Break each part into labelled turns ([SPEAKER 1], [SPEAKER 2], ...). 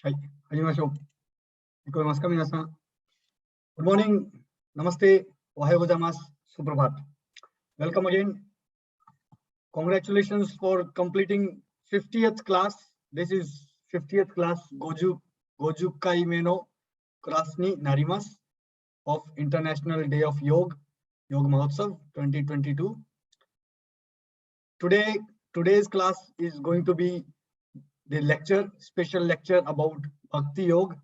[SPEAKER 1] はい、始めましょう。聞こえますか、皆さん。Good morning, Namaste, Ohayou gozaimasu, Suprabhat. Welcome again. Congratulations for completing 50th class. This is 50th class Goju Kai Meno class ni narimasu of International Day of Yoga Mahotsav 2022. Today's class is going to be the special lecture about Bhakti Yoga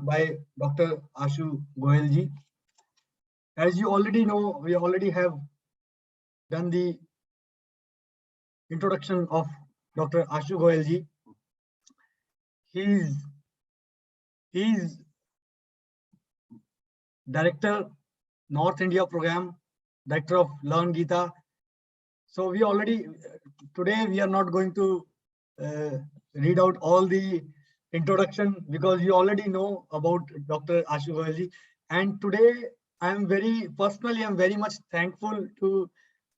[SPEAKER 1] by Dr. Ashu Goel ji. As you already know, we already have done the introduction of Dr. Ashu Goel ji. He is Director, North India Program, Director of Learn Geeta. So today we are not going to read out all the introduction because you already know about Dr. Ashu Goel ji. And today I am very much thankful to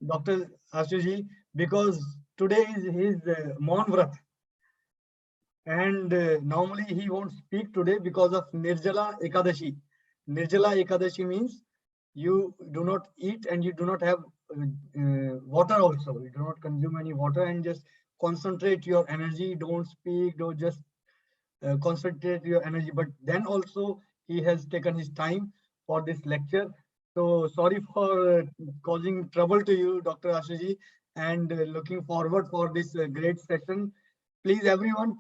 [SPEAKER 1] Dr. Ashu ji because today is his Maun Vrat. And normally he won't speak today because of Nirjala Ekadashi. Nirjala Ekadashi means you do not eat and you do not have water also. You do not consume any water and just concentrate your energy. Don't speak, don't just concentrate your energy. But then also he has taken his time for this lecture. So sorry for causing trouble to you, Dr. Ashuji, and looking forward for this great session. Please, everyone,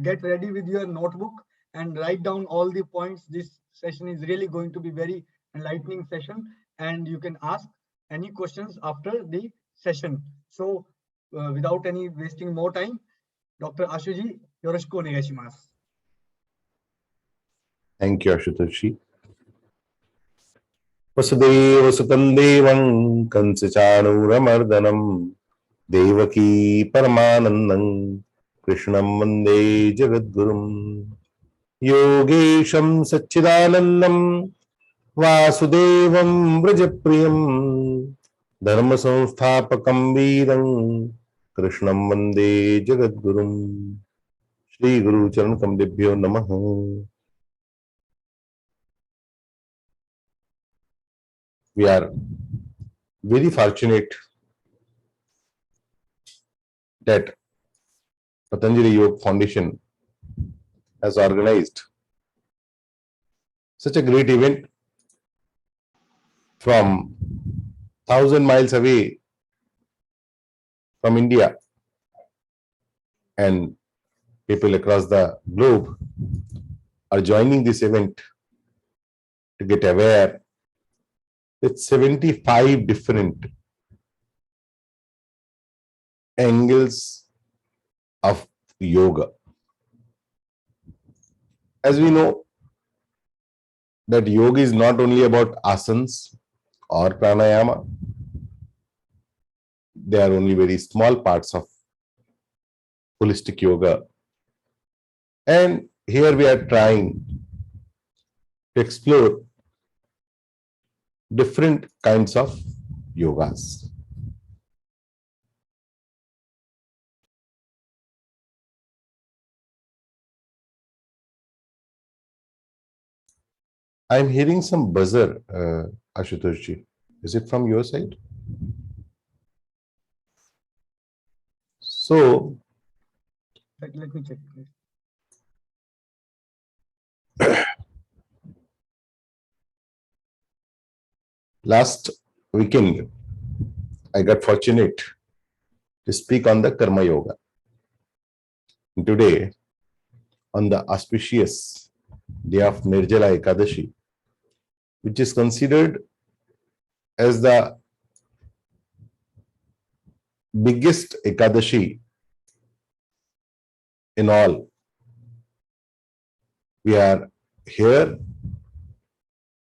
[SPEAKER 1] get ready with your notebook and write down all the points. This session is really going to be very enlightening session, and you can ask any questions after the session. So, without any wasting more time, Dr. Ashuji, yoroshiku onegai shimasu.
[SPEAKER 2] Thank you, Ashutoshi. Vasudeva Sutam Devam Kansachanuramardhanam Devaki Paramanandam Krishnam Vande Jagadgurum Yogesham Satchidanandam Vasudevam Vrajapriyam Dharma Samsthapakam Veeram Krishnam Vande Jagadgurum Shri Guru Charan Kamdebhyo Namaha. We are very fortunate that Patanjali Yoga Foundation has organized such a great event from 1,000 miles away from India, and people across the globe are joining this event to get aware with 75 different angles of yoga. As we know that yoga is not only about asanas or pranayama, they are only very small parts of holistic yoga. And here we are trying to explore different kinds of yogas. I'm hearing some buzzer, Ashutoshi. Is it from your side? So,
[SPEAKER 1] Let me check.
[SPEAKER 2] last weekend, I got fortunate to speak on the Karma Yoga. And today, on the auspicious day of Nirjala Ekadashi, which is considered as the biggest Ekadashi in all, we are here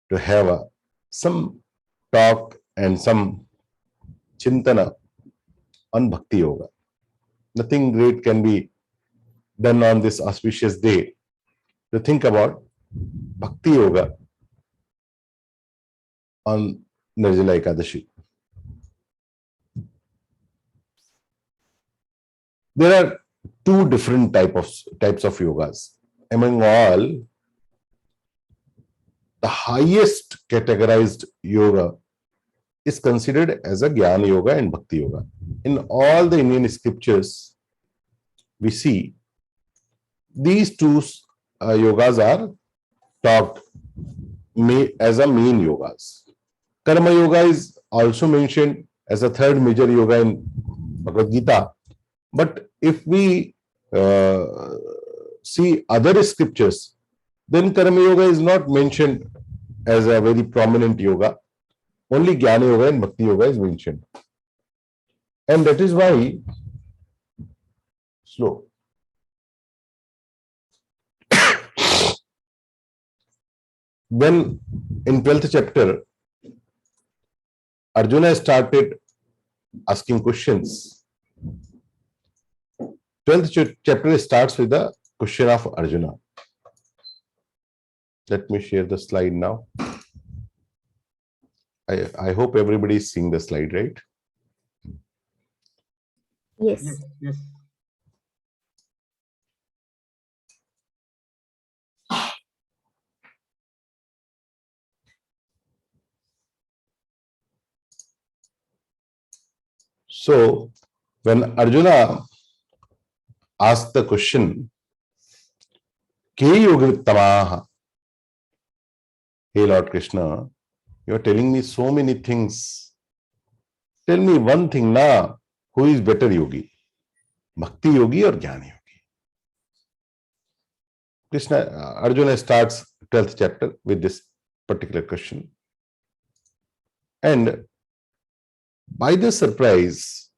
[SPEAKER 2] to have some talk and some chintana on Bhakti Yoga. Nothing great can be done on this auspicious day to think about Bhakti Yoga on Nirjala Ekadashi. There are two different types of yogas. Among all, the highest categorized yoga is considered as a Jnana Yoga and Bhakti Yoga. In all the Indian scriptures, we see these two yogas are taught as a main yogas. Karma Yoga is also mentioned as a third major yoga in Bhagavad Gita. But if we see other scriptures, then Karma Yoga is not mentioned as a very prominent yoga. Only Jnana Yoga and Bhakti Yoga is mentioned. And that is why, slow. When in 12th chapter, Arjuna started asking questions. 12th chapter starts with the question of Arjuna. Let me share the slide now. I hope everybody is seeing the slide, right?
[SPEAKER 3] Yes.
[SPEAKER 1] Yes.
[SPEAKER 2] So, when Arjuna asked the question, Ke Yogittamaha, hey Lord Krishna, you are telling me so many things. Tell me one thing now, who is better yogi? Bhakti yogi or Jnana yogi? Arjuna starts 12th chapter with this particular question. And by the surprise,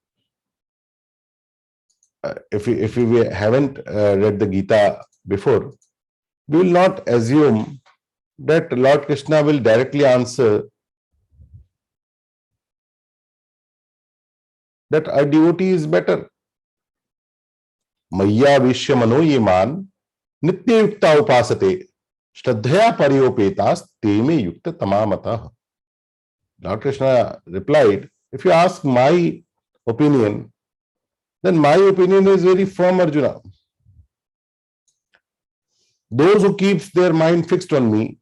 [SPEAKER 2] if we haven't read the Gita before, we will not assume that Lord Krishna will directly answer that a devotee is better. Maya Vishya Mano Yeman Nitya Yukta Upasate Shraddhaya Pariyopetas Teme Yukta Tamamata. Lord Krishna replied, if you ask my opinion, then my opinion is very firm, Arjuna. Those who keep their mind fixed on me,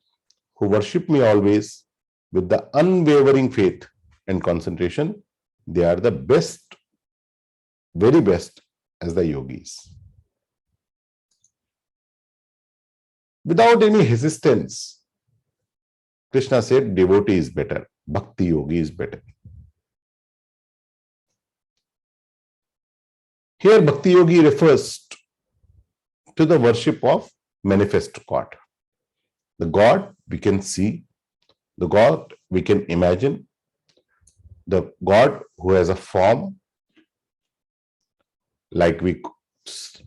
[SPEAKER 2] who worship me always with the unwavering faith and concentration, they are the best, very best as the yogis. Without any resistance, Krishna said, devotee is better, bhakti yogi is better. Here, bhakti yogi refers to the worship of manifest God. The God we can see, the God we can imagine, the God who has a form, like we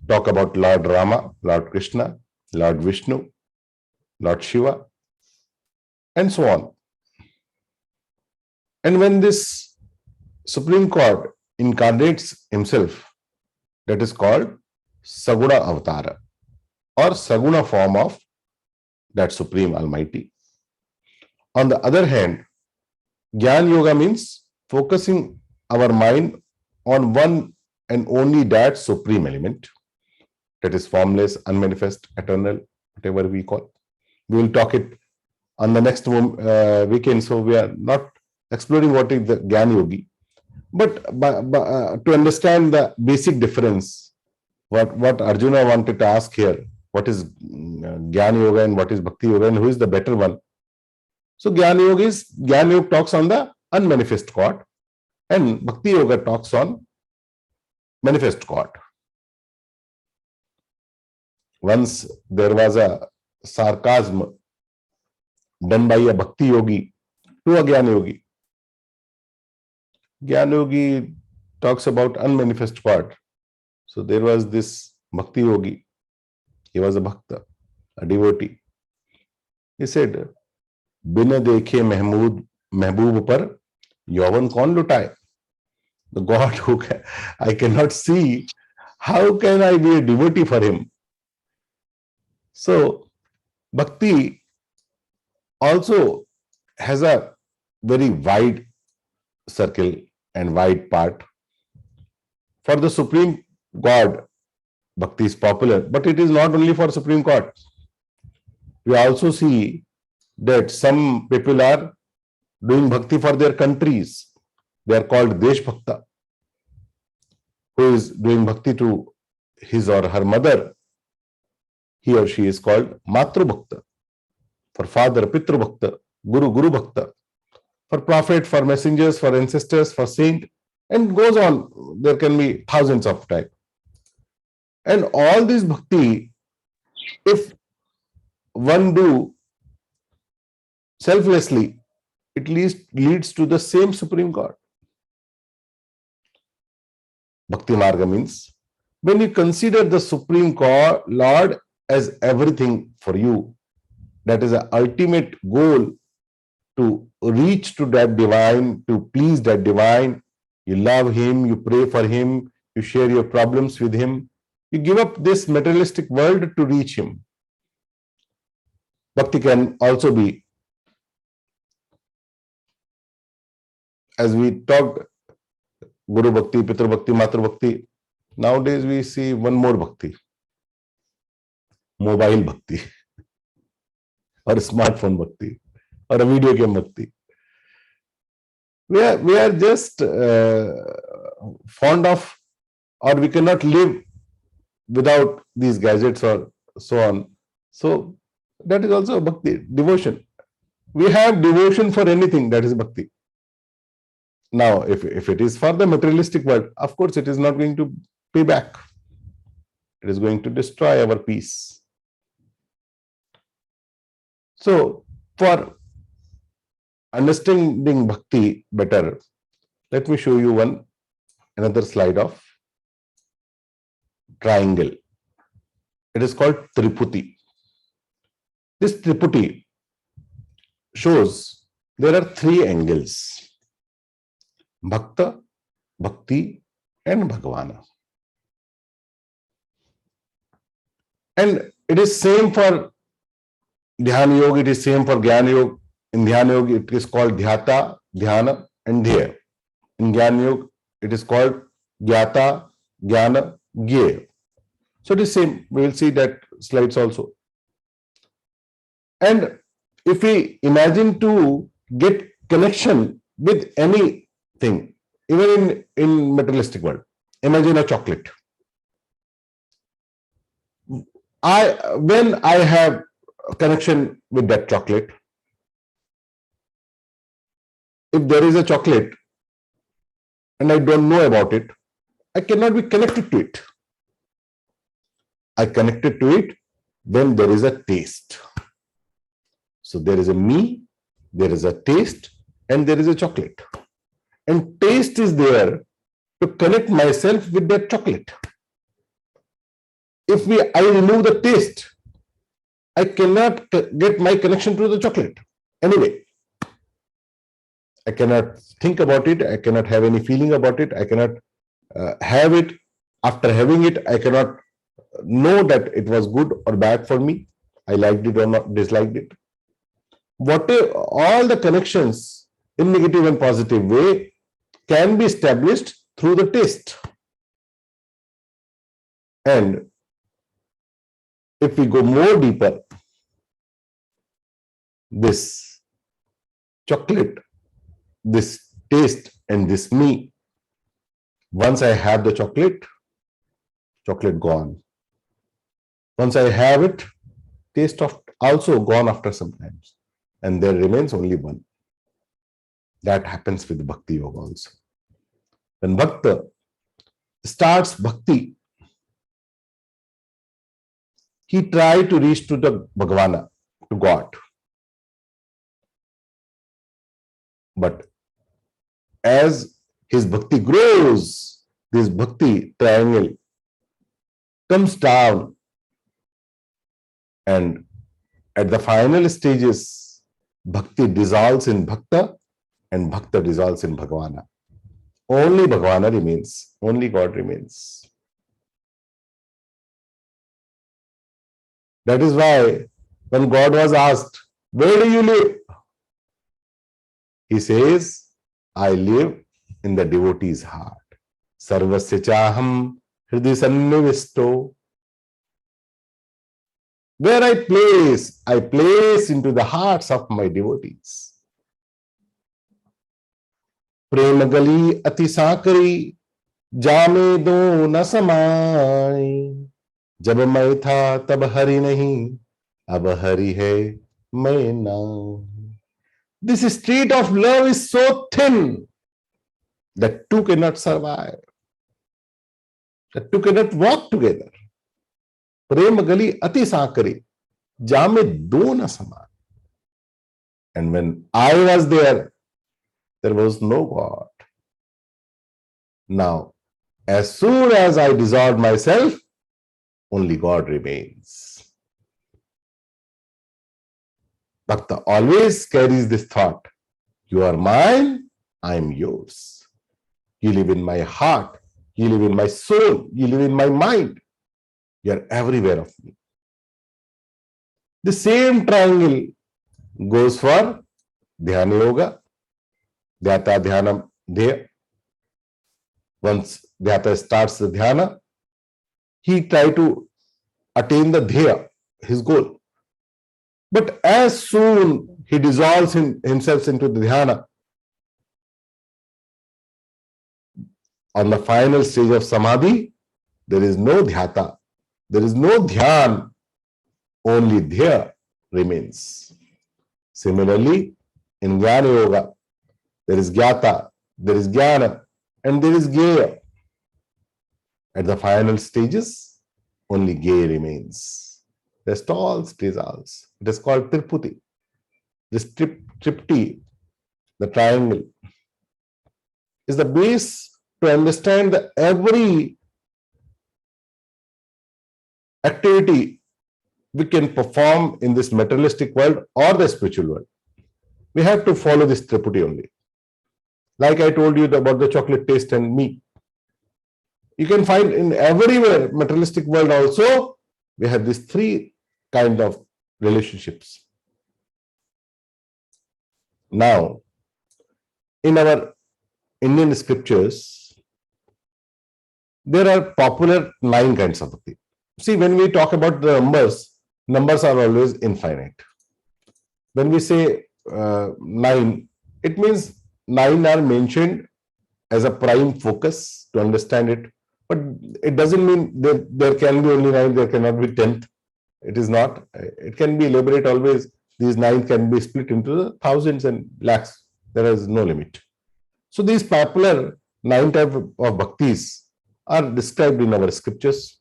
[SPEAKER 2] talk about Lord Rama, Lord Krishna, Lord Vishnu, Lord Shiva, and so on. And when this Supreme God incarnates himself, that is called Saguna Avatara or Saguna form of that Supreme Almighty. On the other hand, Jnana Yoga means focusing our mind on one and only that supreme element, that is formless, unmanifest, eternal, whatever we call. We will talk it on the next weekend, so we are not exploring what is the Jnana Yogi. But to understand the basic difference, what Arjuna wanted to ask here, what is Jnana Yoga and what is Bhakti Yoga and who is the better one? So Jnana Yoga talks on the unmanifest God and Bhakti Yoga talks on manifest God. Once there was a sarcasm done by a Bhakti Yogi to a Jnana Yogi. Jnana Yogi talks about unmanifest God. So there was this Bhakti Yogi. He was a Bhakta, a devotee. He said, Bina dekhe mehboob par yauvan kaun lutaye? The God who I cannot see, how can I be a devotee for him? So Bhakti also has a very wide circle and wide part. For the Supreme God, Bhakti is popular, but it is not only for Supreme Court. We also see that some people are doing bhakti for their countries. They are called Desh Bhakta. Who is doing bhakti to his or her mother, he or she is called Matru Bhakta. For father, Pitru Bhakta, Guru Bhakta. For prophet, for messengers, for ancestors, for saint, and goes on. There can be thousands of types. And all this bhakti, if one do selflessly, it leads to the same Supreme God. Bhakti Marga means when you consider the Supreme Lord as everything for you, that is the ultimate goal, to reach to that divine, to please that divine. You love him, you pray for him, you share your problems with him. You give up this materialistic world to reach him. Bhakti can also be, as we talked, Guru Bhakti, Pitru Bhakti, Matru Bhakti. Nowadays we see one more Bhakti. Mobile Bhakti. Or smartphone Bhakti. Or a video game Bhakti. We are just fond of, or we cannot live without these gadgets or so on. So that is also Bhakti, devotion. We have devotion for anything, that is Bhakti. Now, if it is for the materialistic world, of course it is not going to pay back. It is going to destroy our peace. So, for understanding Bhakti better, let me show you another slide of triangle. It is called Triputi. This Triputi shows there are three angles: Bhakta, Bhakti, and Bhagavana. And it is same for Dhyana Yoga, it is same for Jnana Yoga. In Dhyana Yoga, it is called Dhyata, Dhyana, and Dhya. In Jnana Yoga, it is called Jnata, Jnana, Jnaya. So it is same. We will see that slides also. And if we imagine to get connection with anything, even in materialistic world, imagine a chocolate. When I have a connection with that chocolate, if there is a chocolate and I don't know about it, I cannot be connected to it. I connected to it when there is a taste. So there is a me, there is a taste, and there is a chocolate. And taste is there to connect myself with that chocolate. If I remove the taste, I cannot get my connection to the chocolate. Anyway, I cannot think about it. I cannot have any feeling about it. I cannot have it. After having it, I cannot know that it was good or bad for me. I liked it or not, disliked it. All the connections in negative and positive way can be established through the taste. And if we go more deeper, this chocolate, this taste, and this me, once I have the chocolate gone. Once I have it, taste of also gone after some times. And there remains only one. That happens with Bhakti Yoga also. When Bhakta starts Bhakti, he tried to reach to the Bhagavana, to God. But as his Bhakti grows, this Bhakti triangle comes down, and at the final stages, Bhakti dissolves in Bhakta and Bhakta dissolves in Bhagavana. Only Bhagavana remains, only God remains. That is why when God was asked, where do you live? He says, I live in the devotee's heart. Sarvasya chaham hridhi sannivisto where I place into the hearts of my devotees. प्रेम गली अति साकरी जामे दो न समाए, जब मैं था तब हरि नहीं, अब हरि है मैं ना. This street of love is so thin that two cannot survive, that two cannot walk together. प्रेम गली अति साकरी जामे दो न समाए. And when I was there was no God. Now, as soon as I dissolve myself, only God remains. Bhakta always carries this thought: you are mine, I am yours. You live in my heart, you live in my soul, you live in my mind. You are everywhere of me. The same triangle goes for Dhyana Yoga, Dhyata Dhyanam Dhya. Once Dhyata starts the Dhyana, he tries to attain the Dhya, his goal. But as soon he dissolves himself into the Dhyana, on the final stage of Samadhi, there is no Dhyata, there is no Dhyan, only Dhya remains. Similarly, in Jnana Yoga, there is Gyata, there is Jnana, and there is Gyeya. At the final stages, only Gyeya remains. Rest all dissolves. It is called Triputi. This tripti, the triangle, is the base to understand that every activity we can perform in this materialistic world or the spiritual world. We have to follow this triputi only. Like I told you about the chocolate taste and me. You can find in everywhere, materialistic world also, we have these three kind of relationships. Now, in our Indian scriptures, there are popular 9 kinds of bhakti. See, when we talk about the numbers are always infinite. When we say 9, it means 9 are mentioned as a prime focus to understand it, but it doesn't mean that there can be only 9, there cannot be 10th. It is not. It can be elaborate always. These 9 can be split into the thousands and lakhs. There is no limit. So these popular 9 types of bhaktis are described in our scriptures: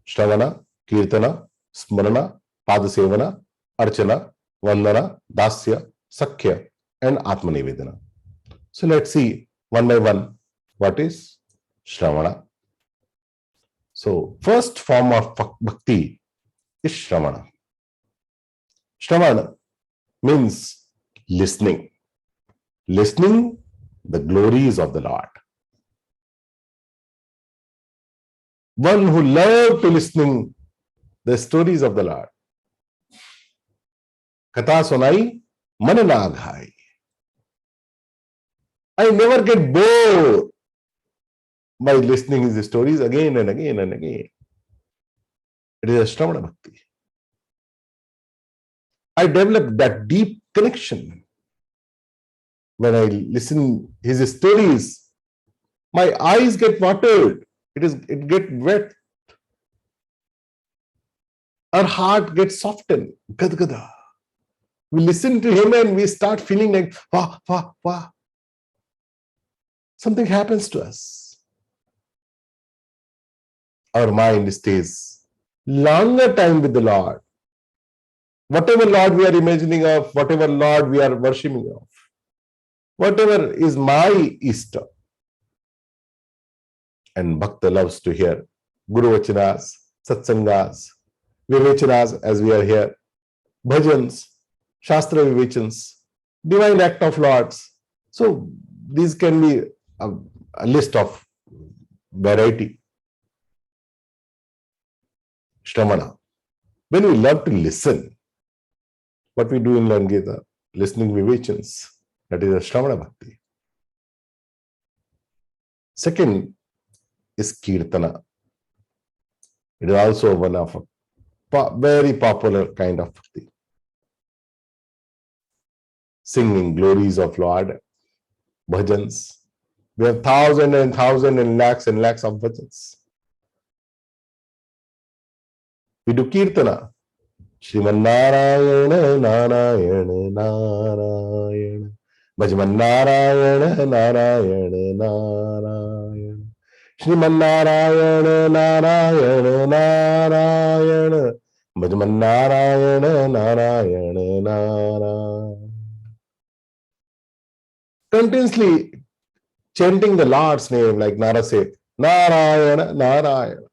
[SPEAKER 2] Shravana, Kirtana, Smarana, Padasevana, Archana, Vandana, Dasya, Sakhya, and Atmanivedana. So let's see one by one what is Shravana. So first form of bhakti is Shravana. Shravana means listening. Listening the glories of the Lord. One who loved to listening the stories of the Lord. Katha sunai, man na ghai. I never get bored by listening his stories again and again and again. It is a Shravana bhakti. I develop that deep connection. When I listen his stories, my eyes get watered. It gets wet. Our heart gets softened. Gadgada. We listen to him and we start feeling like, wah, wah, wah. Something happens to us. Our mind stays longer time with the Lord. Whatever Lord we are imagining of, whatever Lord we are worshipping of, whatever is my Ishta. And Bhakta loves to hear Guru Vachanas, Satsangas, Vivechanas as we are here, Bhajans, Shastra Vivechans, divine act of Lords. So these can be a list of variety. Shramana. When we love to listen, what we do in Lord Gita, listening Vivechans, that is a Shravana Bhakti. Second is Kirtana. It is also one of very popular kind of bhakti. Singing glories of Lord, bhajans. We have thousands and lakhs of bhajans. We do kirtana. Shriman Narayana, Narayana, Narayana. Bhajman Narayana, Narayana, Narayana. Shriman Narayana, Narayana, Narayana. Bhajman Narayana, Narayana, Narayana. Continuously chanting the Lord's name like Nara said, Narayana, Narayana.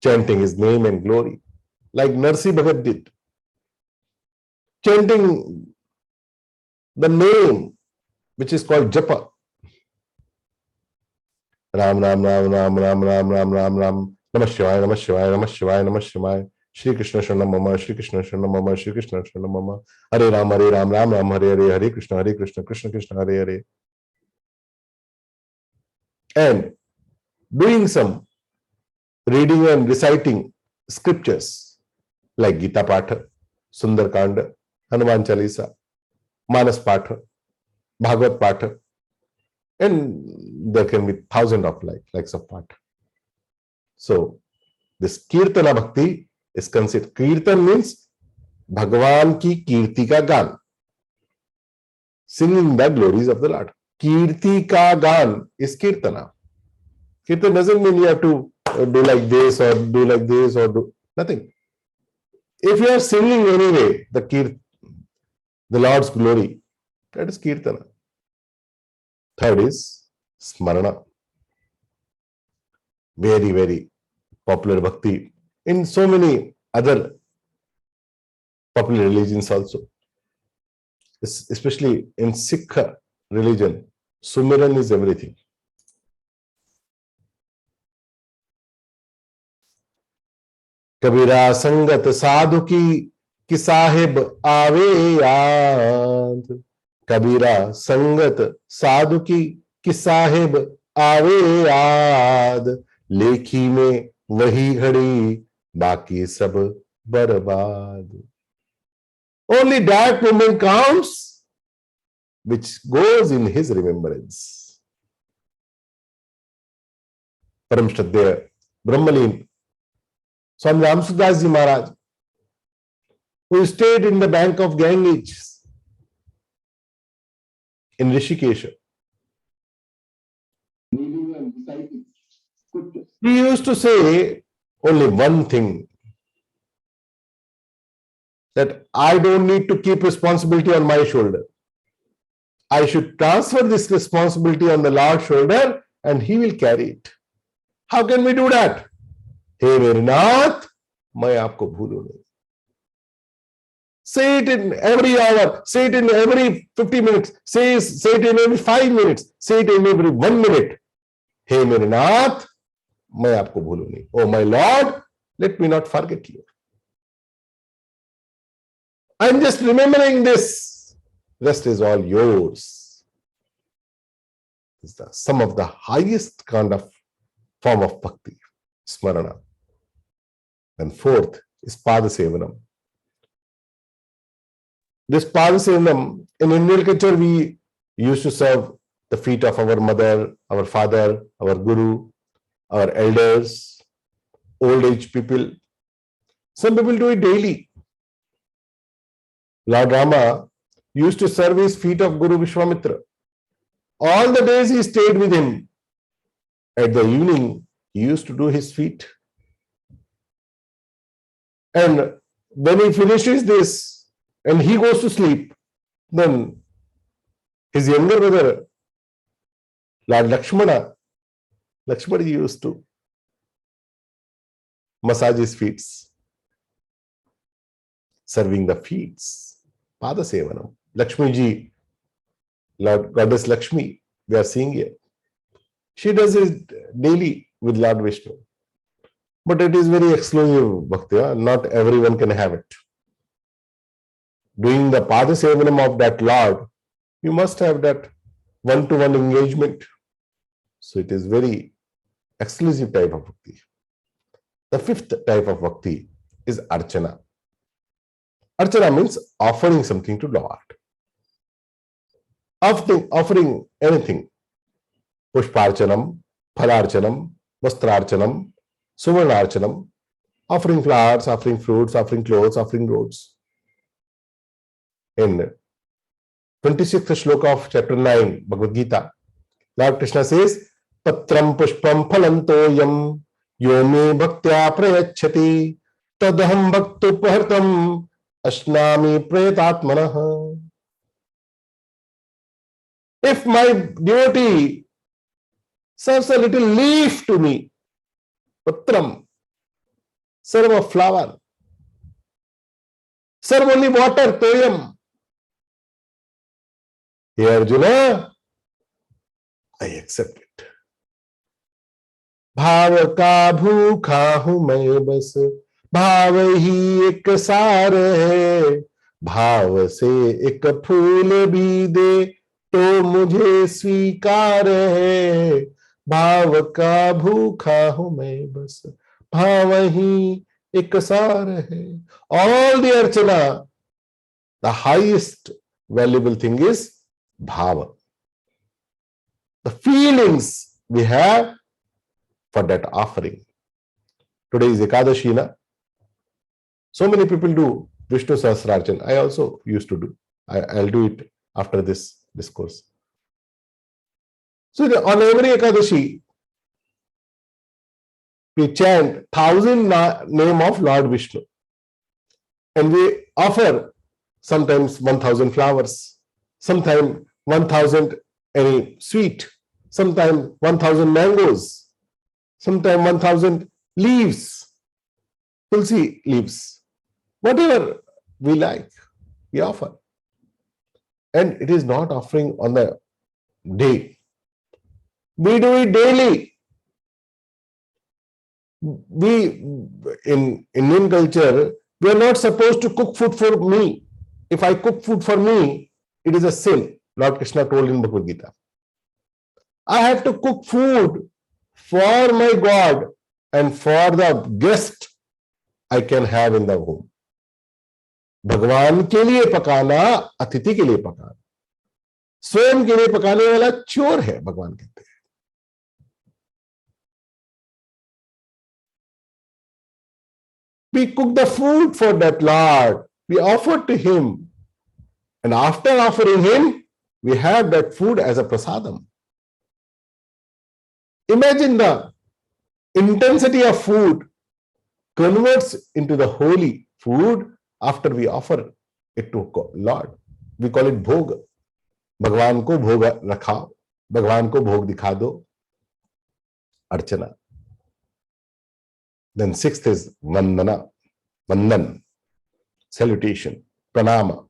[SPEAKER 2] Chanting his name and glory, like Narsi Bhagat did. Chanting the name, which is called Japa. Ram, Ram, Ram, Ram, Ram, Ram, Ram, Ram, Ram. Namah Shivaya, Namah Shivaya, Namah Shivaya, Namah Shivaya. Shri Krishna Sharna Mama, Shri Krishna Sharna Mama, Shri Krishna Sharna Mama. Hare Ram, Ram, Ram, Hare Hare, Hare Krishna, Krishna Krishna, Hare Hare. And doing some reading and reciting scriptures like Geeta Patha, Sundar Kanda, Hanuman Chalisa, Manas Patha, Bhagavad Patha, and there can be thousands of likes of Patha. So this Kirtana Bhakti is considered. Kirtan means Bhagavan ki Kirti ka Gan, singing the glories of the Lord. Kirti ka Gan is Kirtana. Kirtan doesn't mean you have to do like this or do like this or do nothing. If you are singing anyway, the Lord's glory, that is Kirtana. Third is Smarana. Very, very popular bhakti in so many other popular religions also. Especially in Sikh religion, Sumiran is everything. कबीरा संगत साधु की साहिब आवे याद. कबीरा संगत साधु की साहिब आवे याद. लेखी में वही घड़ी बाकी सब बर्बाद. Only that moment counts which goes in his remembrance. Param Shraddheya Brahmalin Swami Ramsudas Ji Maharaj, who stayed in the bank of Ganges in Rishikesh. He used to say only one thing, that I don't need to keep responsibility on my shoulder. I should transfer this responsibility on the Lord's shoulder and he will carry it. How can we do that? हे मेरे नाथ, मैं आपको भूलूं नहीं. Say it in every hour, say it in every 50 minutes, say it in every 5 minutes, say it in every 1 minute. हे मेरे नाथ, मैं आपको भूलूं नहीं. Oh my Lord, let me not forget you. I'm just remembering this. Rest is all yours. It's some of the highest kind of form of bhakti, smarana. And fourth is Padasevanam. This Padasevanam, in Indian culture, we used to serve the feet of our mother, our father, our guru, our elders, old age people. Some people do it daily. Lord Rama used to serve his feet of Guru Vishwamitra. All the days he stayed with him. At the evening, he used to do his feet. And when he finishes this and he goes to sleep, then his younger brother, Lord Lakshmana used to massage his feet, serving the feet. Padasevanam. Lakshmi ji, Lord Goddess Lakshmi, we are seeing here. She does it daily with Lord Vishnu. But it is very exclusive bhakti. Not everyone can have it. Doing the Padasevanam of that Lord, you must have that one-to-one engagement. So it is very exclusive type of bhakti. The fifth type of bhakti is archana. Archana means offering something to Lord. Offering anything. Pushparchanam, phalarchanam, vastrarchanam, suvarnarchanam, offering flowers, offering fruits, offering clothes, offering roads. In 26th shloka of chapter 9, Bhagavad Gita, Lord Krishna says, Patram pushpam phalantoyam yo me bhaktya prayachati tadaham bhaktupahartam ashnami prayatatmanah. If my devotee serves a little leaf to me, patram, serve a flower, serve only water, toyam. Here, Arjuna, I accept it. भाव का भूखा हूं मैं बस, भाव ही एक सार है, भाव से एक फूल भी दे तो मुझे स्वीकार है, भाव का भूखा हूं मैं बस, भाव ही एक सार है. All the archana, the highest valuable thing is bhava. The feelings we have for that offering. Today is Ekadashi, na? So many people do Vishnu Sahasrarchan. I also used to do. I'll do it after this discourse. So on every Ekadashi, we chant 1,000 name of Lord Vishnu. And we offer sometimes 1,000 flowers, sometimes 1,000 any sweet, sometimes 1,000 mangoes, sometimes 1,000 leaves, tulsi leaves, whatever we like, we offer. And it is not offering on the day. We do it daily. We, in Indian culture, we are not supposed to cook food for me. If I cook food for me, it is a sin. Lord Krishna told in Bhagavad Gita. I have to cook food for my God and for the guest I can have in the home. भगवान के लिए पकाना, अतिथि के लिए पकाना. स्वयं के लिए पकाने वाला चोर है, भगवान कहते हैं. We cook the food for that Lord. We offer to him. And after offering him, we have that food as a prasadam. Imagine the intensity of food converts into the holy food after we offer it to Lord. We call it bhog. भगवान को भोग रखाओ, भगवान को भोग दिखा दो, अर्चना. Then sixth is vandana, vandan, salutation, pranama.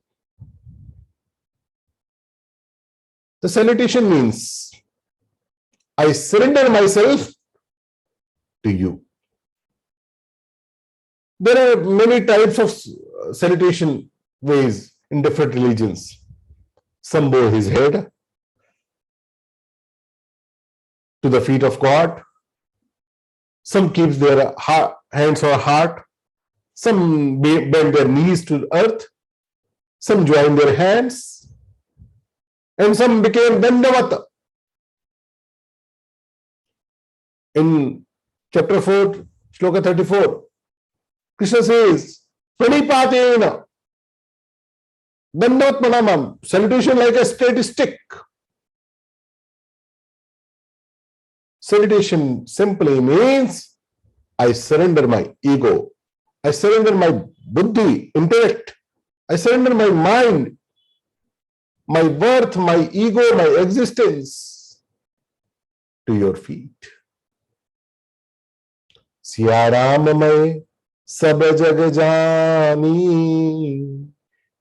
[SPEAKER 2] The salutation means I surrender myself to you. There are many types of salutation ways in different religions. Some bow his head to the feet of God. Some keeps their hands on heart. Some bend their knees to the earth. Some join their hands. And some became Dandavata. In chapter 4, Shloka 34, Krishna says, Pranipatena, Dandavat Pranamam, salutation like a straight stick. Salutation simply means I surrender my ego, I surrender my buddhi, intellect, I surrender my mind, my worth, my ego, my existence to your feet. Siya Ram मैं सब जग जानी,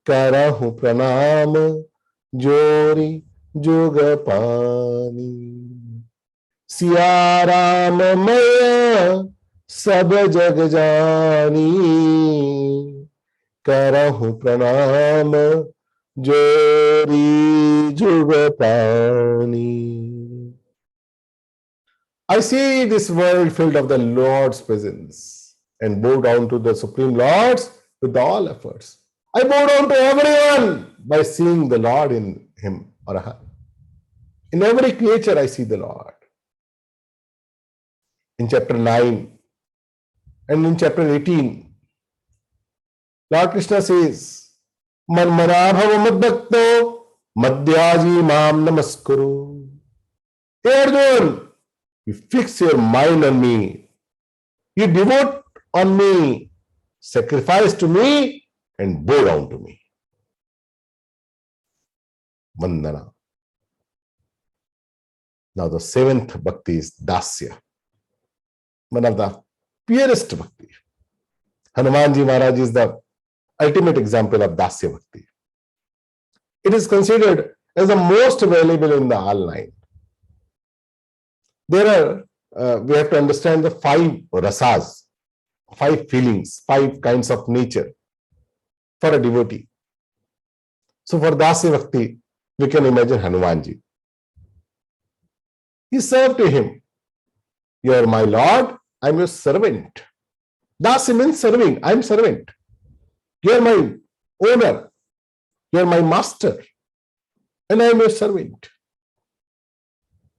[SPEAKER 2] करहूं प्रणाम जोरी जोग पानी. सिया राम मैं सब जग जानी, करहूं प्रणाम जोरी जोग पानी. I see this world filled of the Lord's presence. and bow down to the Supreme Lords with all efforts. I bow down to everyone by seeing the Lord in him or her. In every creature, I see the Lord. In chapter 9 and in chapter 18, Lord Krishna says, Manmanabhava madbhakto madhyaji mam namaskuru. Hey Arjun, you fix your mind on me. You devote on me, sacrifice to me, and bow down to me. Vandana. Now the seventh bhakti is Dasya, one of the purest bhakti. Hanumanji Maharaj is the ultimate example of Dasya bhakti. It is considered as the most valuable in the all nine. There are, we have to understand the 5 rasas, 5 feelings, 5 kinds of nature for a devotee. So for Dasya bhakti, we can imagine Hanumanji. He served to him. You are my Lord, I am your servant. Dasya means serving, I am servant. You are my owner, you are my master, and I am your servant.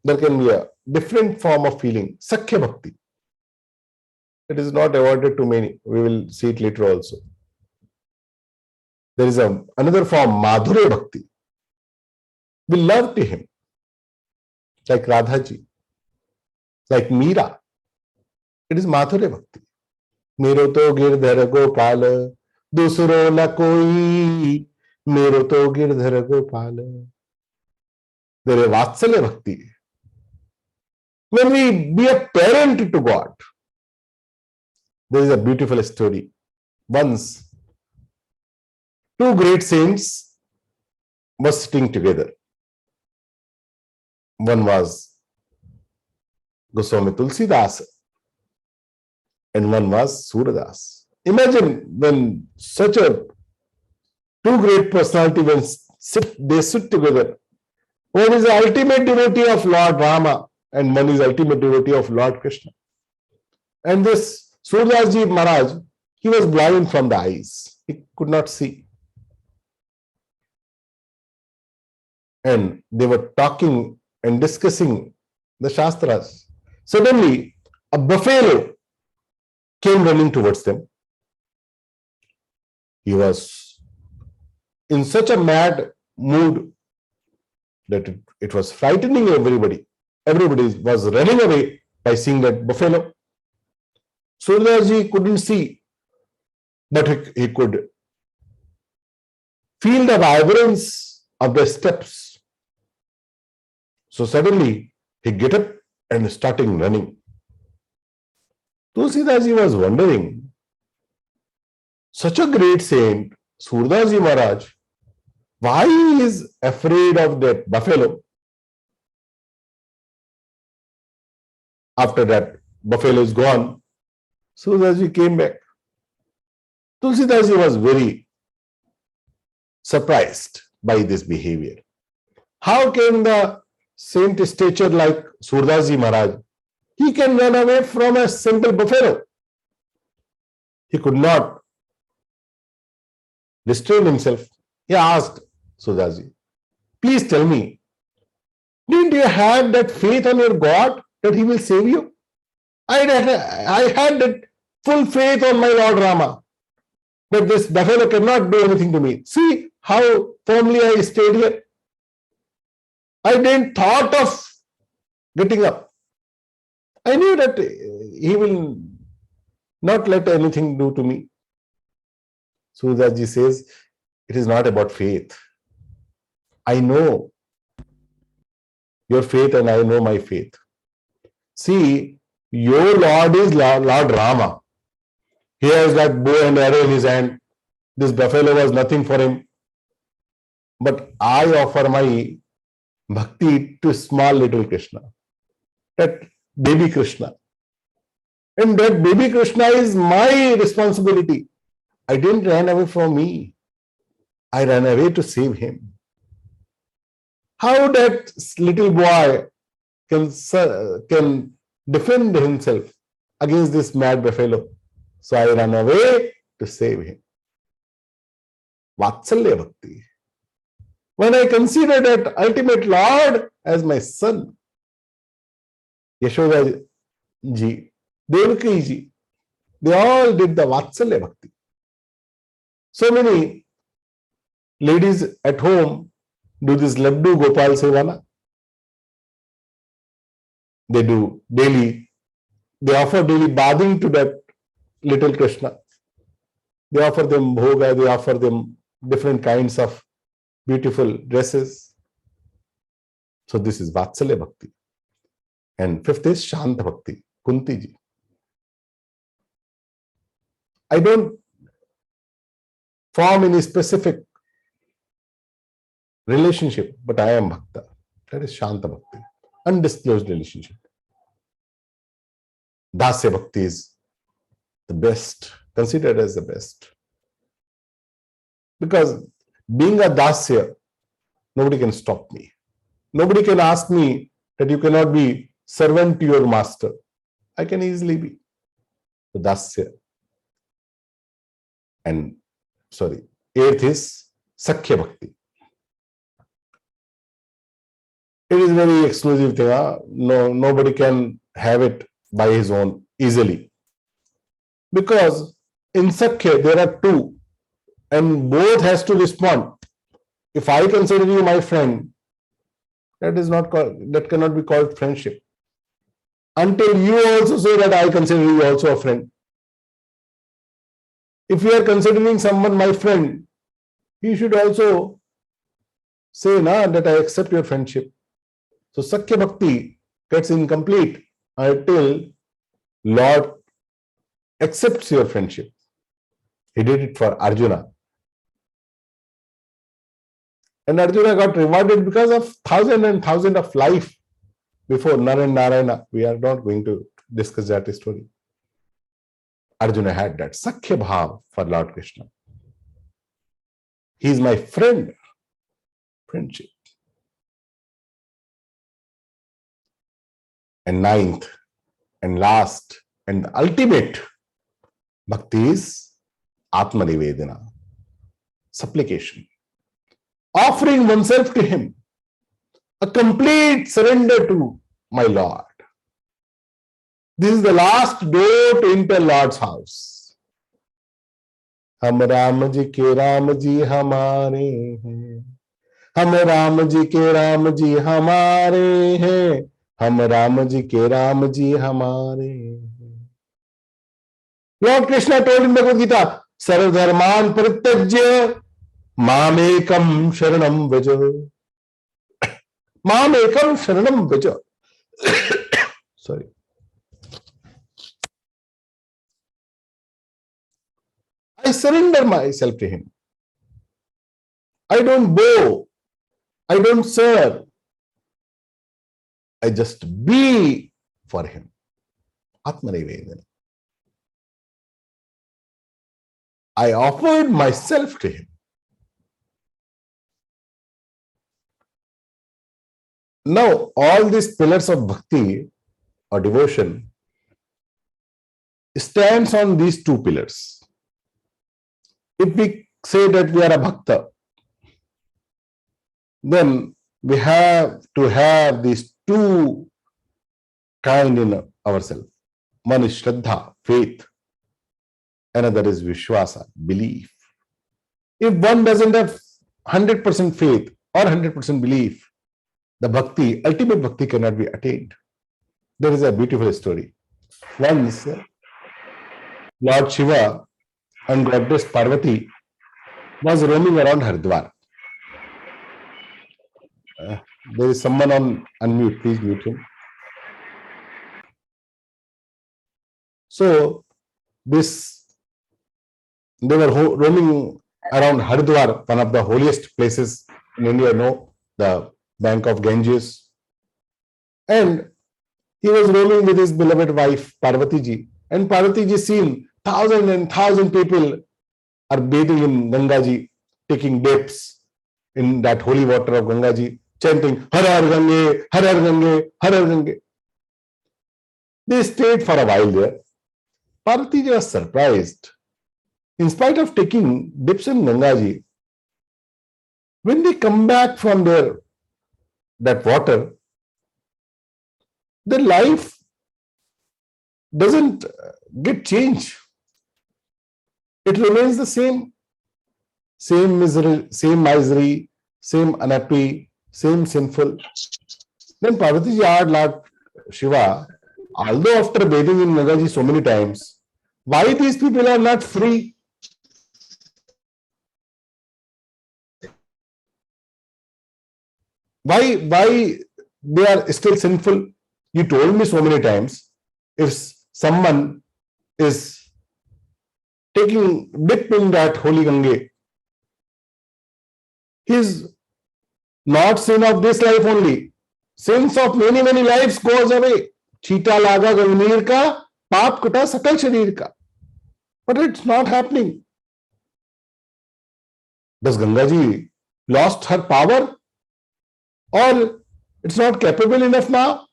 [SPEAKER 2] There can be a different form of feeling, Sakhya Bhakti. It is not awarded to many. We will see it later also. There is another form, Madhurya Bhakti. We love to him, like Radhaji, like Meera. It is Madhurya Bhakti. Mero to girdhar gopal, dusro na koi, mero to girdhar gopal. There is Vatsalya Bhakti. When we be a parent to God, there is a beautiful story. Once, 2 great saints were sitting together. One was Goswami Tulsidas and one was Suradas. Imagine when such a 2 great personality when they sit together. One is the ultimate devotee of Lord Rama and one is ultimate devotee of Lord Krishna. And this Suradas Maharaj, he was blind from the eyes. He could not see. And they were talking and discussing the Shastras. Suddenly, a buffalo came running towards them. He was in such a mad mood that it was frightening everybody. Everybody was running away by seeing that buffalo. Surdaji couldn't see, but he could feel the vibrance of the steps. So suddenly he get up and started running. Tulsidaji was wondering, such a great saint, Surdaji Maharaj, why he is afraid of that buffalo? After that buffalo is gone, Surdaji came back. Tulsidaji was very surprised by this behavior. How can the saint stature like Surdaji Maharaj, he can run away from a simple buffalo? He could not restrain himself. He asked Surdaji, please tell me, didn't you have that faith on your God that he will save you? I had that full faith on my Lord Rama, that this buffalo cannot do anything to me. See how firmly I stayed here. I didn't thought of getting up. I knew that he will not let anything do to me. Surdaji says, it is not about faith. I know your faith and I know my faith. See, your Lord is Lord Rama. He has that bow and arrow in his hand. This buffalo was nothing for him. But I offer my bhakti to small little Krishna, that baby Krishna. And that baby Krishna is my responsibility. I didn't run away from me. I ran away to save him. How that little boy can defend himself against this mad buffalo? So I run away to save him. Vatsalya Bhakti. When I consider that ultimate Lord as my son, Yashoda ji, Devaki ji, they all did the Vatsalya Bhakti. So many ladies at home do this Laddu Gopal Sevana. They do daily, they offer daily bathing to that little Krishna. They offer them bhoga, they offer them different kinds of beautiful dresses. So this is Vatsalya Bhakti. And fifth is Shanta Bhakti, Kunti ji. I don't form any specific relationship, but I am Bhakta. That is Shanta Bhakti, undisclosed relationship. Dasya Bhakti is the best, considered as the best. Because being a Dasya, nobody can stop me. Nobody can ask me that you cannot be servant to your master. I can easily be the Dasya. And eighth is Sakhya Bhakti. It is very exclusive thing. No, nobody can have it by his own easily. Because in Sakhya there are two, and both has to respond. If I consider you my friend, that cannot be called friendship. Until you also say that I consider you also a friend. If you are considering someone my friend, he should also say that I accept your friendship. So Sakhya Bhakti gets incomplete until Lord accepts your friendship. He did it for Arjuna. And Arjuna got rewarded because of thousands and thousands of life before Nara and Narayana. We are not going to discuss that story. Arjuna had that Sakhya Bhav for Lord Krishna. He is my friend. Friendship. And ninth and last and the ultimate bhakti is Atma Nivedana, supplication. Offering oneself to him, a complete surrender to my Lord. This is the last door to enter Lord's house. Hum Ram ji ke Ram ji hamare hain. Hum Ram ji ke Ram ji hamare hain. Hum Ram ji ke Ram ji hamare hain. Lord Krishna told in Bhagavad Gita, Sarvadharman Parityajya Mamekam Sharanam Vaja. Mamekam Sharanam Vaja. Sorry. I surrender myself to him. I don't bow. I don't serve. I just be for him. Atmanivedana. I offered myself to him. Now, all these pillars of bhakti or devotion stands on these two pillars. If we say that we are a bhakta, then we have to have these two kinds in ourselves. One is Shraddha, faith. Another is Vishwasa, belief. If one doesn't have 100% faith or 100% belief, the bhakti, ultimate bhakti cannot be attained. There is a beautiful story. Once, Lord Shiva and Goddess Parvati was roaming around Haridwar. There is someone on unmute, please mute him. So, they were roaming around Haridwar, one of the holiest places in India, the bank of Ganges. And he was roaming with his beloved wife, Parvati ji. And Parvati ji seen thousands and thousands people are bathing in Ganga ji, taking dips in that holy water of Ganga ji, chanting, Har Har Gange, Har Har Gange, Har Har Gange. They stayed for a while there. Parvati was surprised. In spite of taking dips in Gangaji, when they come back from that water, their life doesn't get changed. It remains the same. Same misery, same unhappy, same sinful. Then Parvati ji asked Lord Shiva, although after bathing in Gangaji so many times, why these people are not free? Why they are still sinful? You told me so many times, if someone is taking dip in that holy Gange, his not sin of this life only, sins of many lives goes away. Cheeta laga gangnir ka, paap kata sakal sharir ka. But it's not happening. Does Gangaji lost her power? Or it's not capable enough now?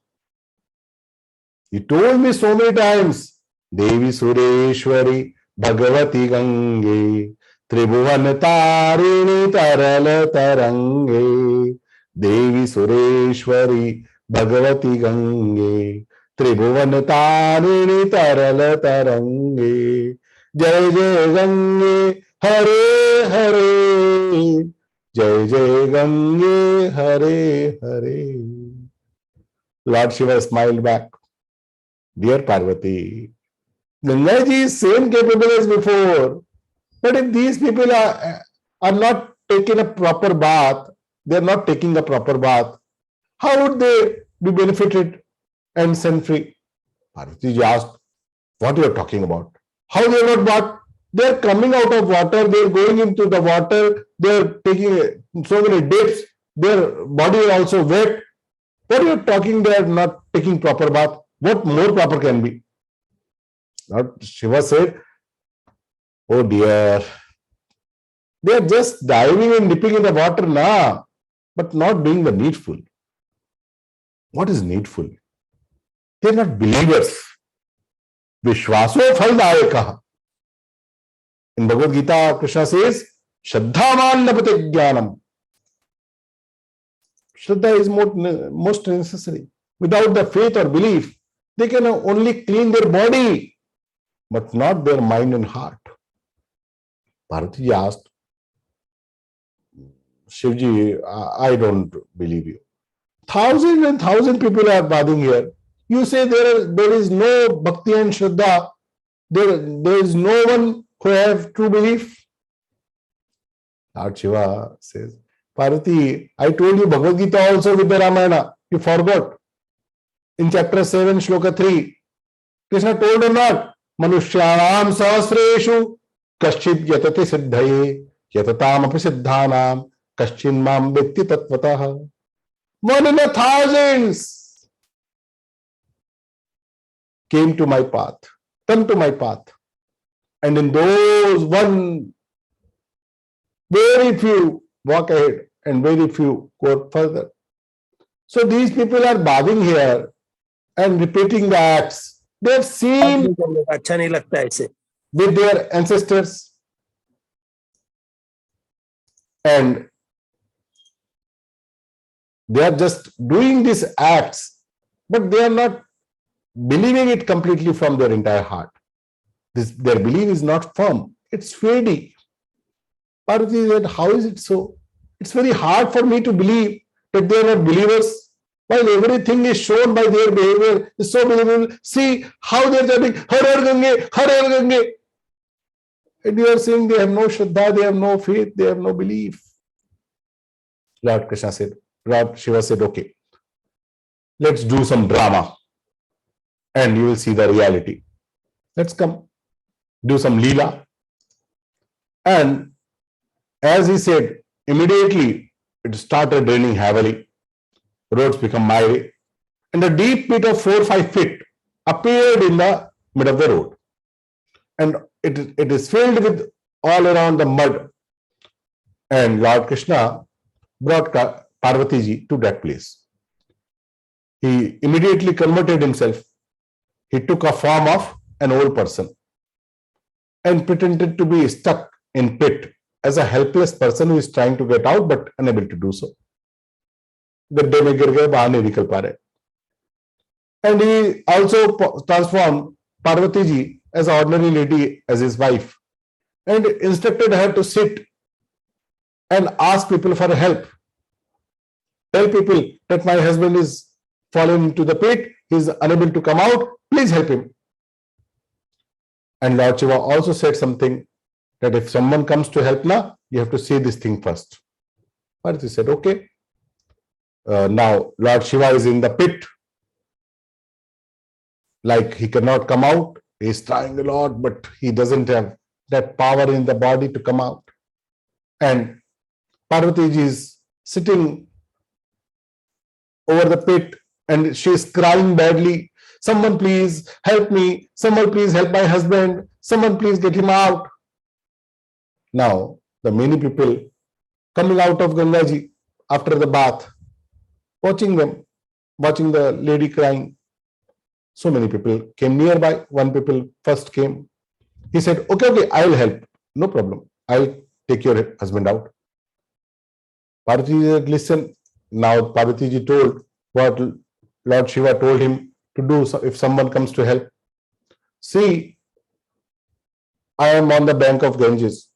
[SPEAKER 2] You told me so many times, Devi Sureshwari Bhagavati Gange Tribhuvan Tarini Taral Tarange Devi Sureshwari Bhagavati Gange Tribhuvan Tarini Taral Tarange Jai Jai Gange Hare Hare Jai Jai Gange Hare Hare. Lord Shiva smiled back. Dear Parvati, Gangaji is same capable as before. But if these people are not taking a proper bath, they are not taking a proper bath, how would they be benefited and sin free? Parvati ji asked, what you are talking about? How they are not bath? They are coming out of water, they are going into the water, they are taking so many dips, their body is also wet. What are you talking? They are not taking proper bath. What more proper can be? Lord Shiva said, oh dear, they are just diving and dipping in the water now, but not doing the needful. What is needful? They are not believers. Vishwaso phaldaayakah. In Bhagavad Gita, Krishna says, Shraddhavan labhate jnanam. Shraddha is most necessary. Without the faith or belief, they can only clean their body, but not their mind and heart. Parvati asked, Shivji, I don't believe you. Thousands and thousands people are bathing here. You say there is no Bhakti and Shraddha. There is no one who have true belief. Lord Shiva says, Parvati, I told you Bhagavad Gita also with the Ramayana. You forgot. In chapter 7, shloka 3, Krishna told or not, Manushyanam sahasreshu kaschid yatati siddhaye yatatam api siddhanam kaschin mam vetti tatvatah. One in 1,000s came to my path, come to my path. And in those one, very few walk ahead and very few go further. So these people are bathing here and repeating the acts. They have seen with their ancestors. And they are just doing these acts, but they are not believing it completely from their entire heart. Their belief is not firm. It's fading. Parvati said, how is it so? It's very hard for me to believe that they are not believers, while everything is shown by their behavior is so believable. See how they are chanting, Har Har Gange, Har Har Gange. And you are saying they have no Shraddha, they have no faith, they have no belief. Lord Shiva said, okay, let's do some drama and you will see the reality. Let's come, do some Leela. And as he said, immediately it started raining heavily. Roads become miry. And a deep pit of 4 or 5 feet appeared in the middle of the road. And it is filled with all around the mud. And Lord Krishna brought Parvati ji to that place. He immediately converted himself. He took a form of an old person and pretended to be stuck in pit as a helpless person who is trying to get out but unable to do so. गड्ढे में गिर गए, बाहर नहीं निकल पा रहे. And he also transformed Parvati ji as an ordinary lady as his wife and instructed her to sit and ask people for help. Tell people that my husband is fallen into the pit, he is unable to come out, please help him. And Lord Shiva also said something that if someone comes to help now, you have to say this thing first. Parvati said, okay. Now Lord Shiva is in the pit. Like he cannot come out. He is trying a lot, but he doesn't have that power in the body to come out. And Parvati ji is sitting over the pit and she is crying badly. Someone please help me. Someone please help my husband. Someone please get him out. Now, the many people coming out of Ganga ji after the bath, watching them, watching the lady crying. So many people came nearby. One people first came. He said, okay, I'll help. No problem. I'll take your husband out. Parvati ji said, listen. Now Parvati ji told what Lord Shiva told him to do if someone comes to help. See, I am on the bank of Ganges.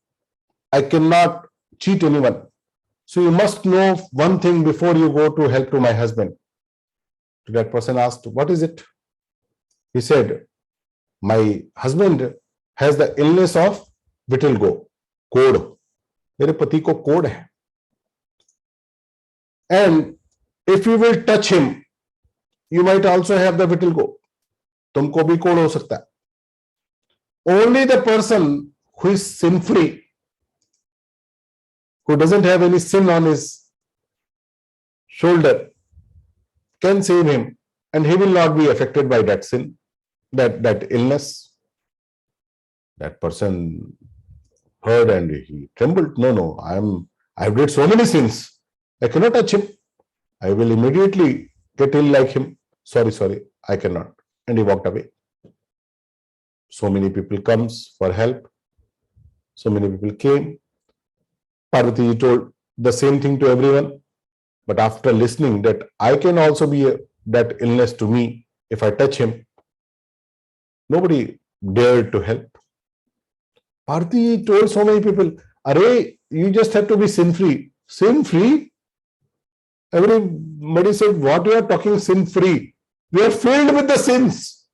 [SPEAKER 2] I cannot cheat anyone. So you must know one thing before you go to help to my husband. That person asked, what is it? He said, my husband has the illness of vitiligo, code. मेरे पति को code है. And if you will touch him, you might also have the vitiligo. तुमको भी code हो सकता है. Only the person who is sin-free, who doesn't have any sin on his shoulder, can save him, and he will not be affected by that sin, that illness. That person heard and he trembled. No, I've did so many sins. I cannot touch him. I will immediately get ill like him. Sorry, I cannot. And he walked away. So many people comes for help. So many people came. Parvati told the same thing to everyone. But after listening that I can also be that illness to me if I touch him, nobody dared to help. Parvati told so many people, Arey, you just have to be sin-free. Sin-free? Everybody said, what you are talking sin-free? We are filled with the sins.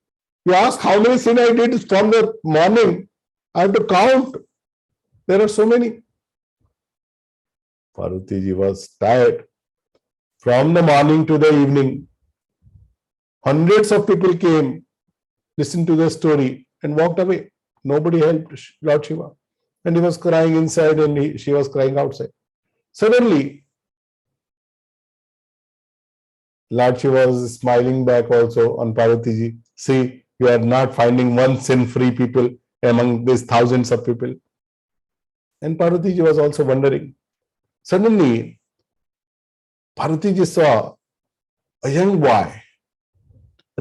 [SPEAKER 2] You ask how many sins I did from the morning. I have to count. There are so many. Parvati ji was tired. From the morning to the evening, hundreds of people came, listened to the story and walked away. Nobody helped Lord Shiva. And he was crying inside and she was crying outside. Suddenly, Lord Shiva was smiling back also on Parvati ji. See, you are not finding one sin-free people among these thousands of people. And Parvati ji was also wondering. Suddenly, Parvati ji saw a young boy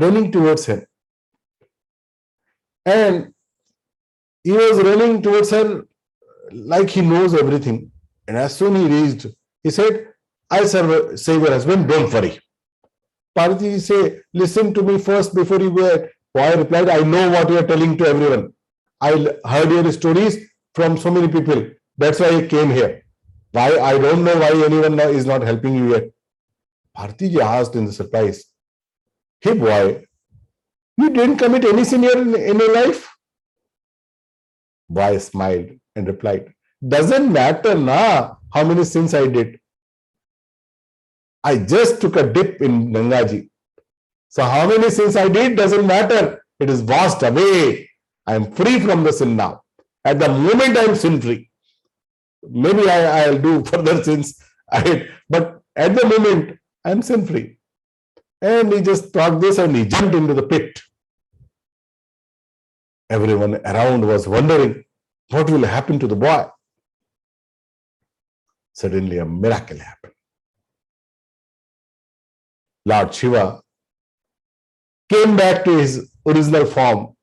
[SPEAKER 2] running towards him. And he was running towards her like he knows everything. And as soon as he reached, he said, I save your husband, don't worry. Parvati ji said, listen to me first before you go. Boy replied, I know what you are telling to everyone. I heard your stories from so many people. That's why I came here. Why? I don't know why anyone now is not helping you yet. Parvati ji asked in surprise, hey boy, you didn't commit any sin here in your life? Boy smiled and replied, doesn't matter na how many sins I did. I just took a dip in Ganga ji. So how many sins I did doesn't matter. It is washed away. I am free from the sin now. At the moment I am sin free. Maybe I'll do further sins, but at the moment I am sin free. And he just thought this and he jumped into the pit. Everyone around was wondering what will happen to the boy. Suddenly a miracle happened. Lord Shiva came back to his original form,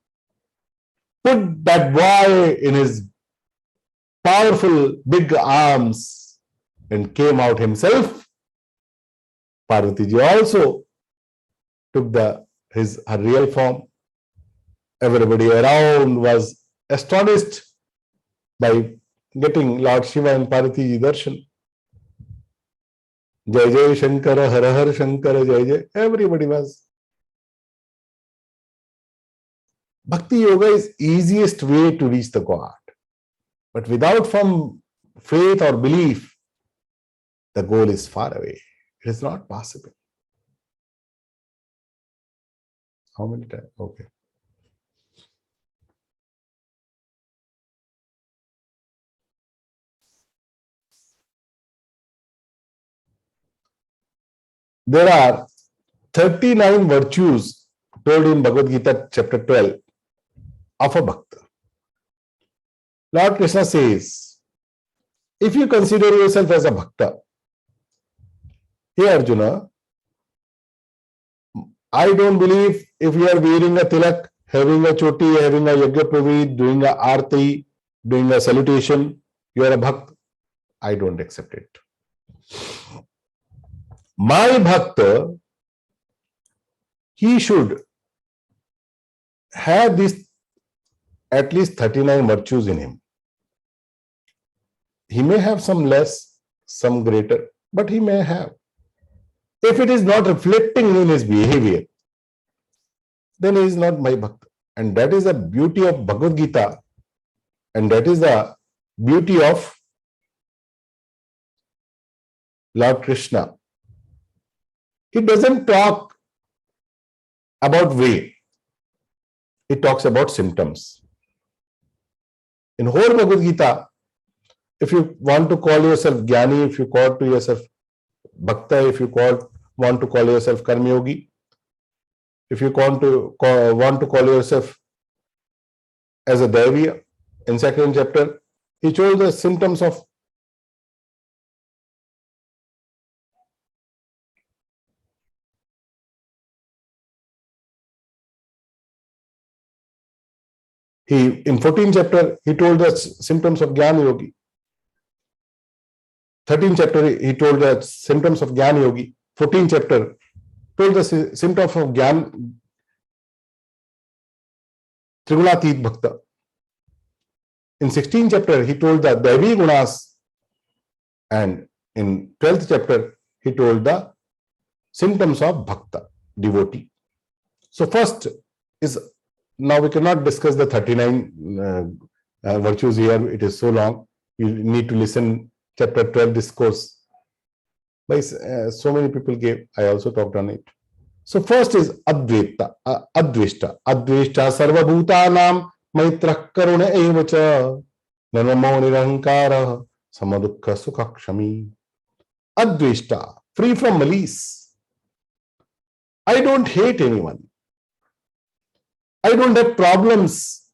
[SPEAKER 2] put that boy in his powerful big arms and came out himself. Parvati ji also took her real form. Everybody around was astonished by getting Lord Shiva and Parvati ji darshan. Jai Jai Shankara, Har Har Shankara, Jai Jai. Everybody was. Bhakti yoga is easiest way to reach the God. But without firm faith or belief, the goal is far away. It is not possible. How many times? Okay. There are 39 virtues told in Bhagavad Gita chapter 12 of a Bhakta. Lord Krishna says, if you consider yourself as a Bhakta, hey Arjuna, I don't believe if you are wearing a tilak, having a choti, having a yajna pravid, doing a arti, doing a salutation, you are a Bhakta. I don't accept it. My Bhakta, he should have these at least 39 virtues in him. He may have some less, some greater, but he may have. If it is not reflecting in his behavior, then he is not my Bhakta. And that is the beauty of Bhagavad Gita, and that is the beauty of Lord Krishna. He doesn't talk about way. He talks about symptoms. In whole Bhagavad Gita, if you want to call yourself Jnani, if you call to yourself Bhakta, if you want to call yourself Karma Yogi, if you want to call yourself as a Daiviya, in second chapter, he shows the symptoms of in 14th chapter, he told the symptoms of Jnana Yogi. 13th chapter, he told the symptoms of Jnana Yogi. 14th chapter, told the symptoms of Jnana Trigunatit Bhakta. In 16th chapter, he told the Daivi Gunas. And in 12th chapter, he told the symptoms of Bhakta, devotee. So first is, now we cannot discuss the 39 virtues here. It is so long. You need to listen chapter 12 discourse. By so many people gave. I also talked on it. So first is Advaita, Advishta. Advishta sarva bhutanam maitra karuna evacha nanamo nirankara samadukha sukhakshami. Advishta, free from malice. I don't hate anyone. I don't have problems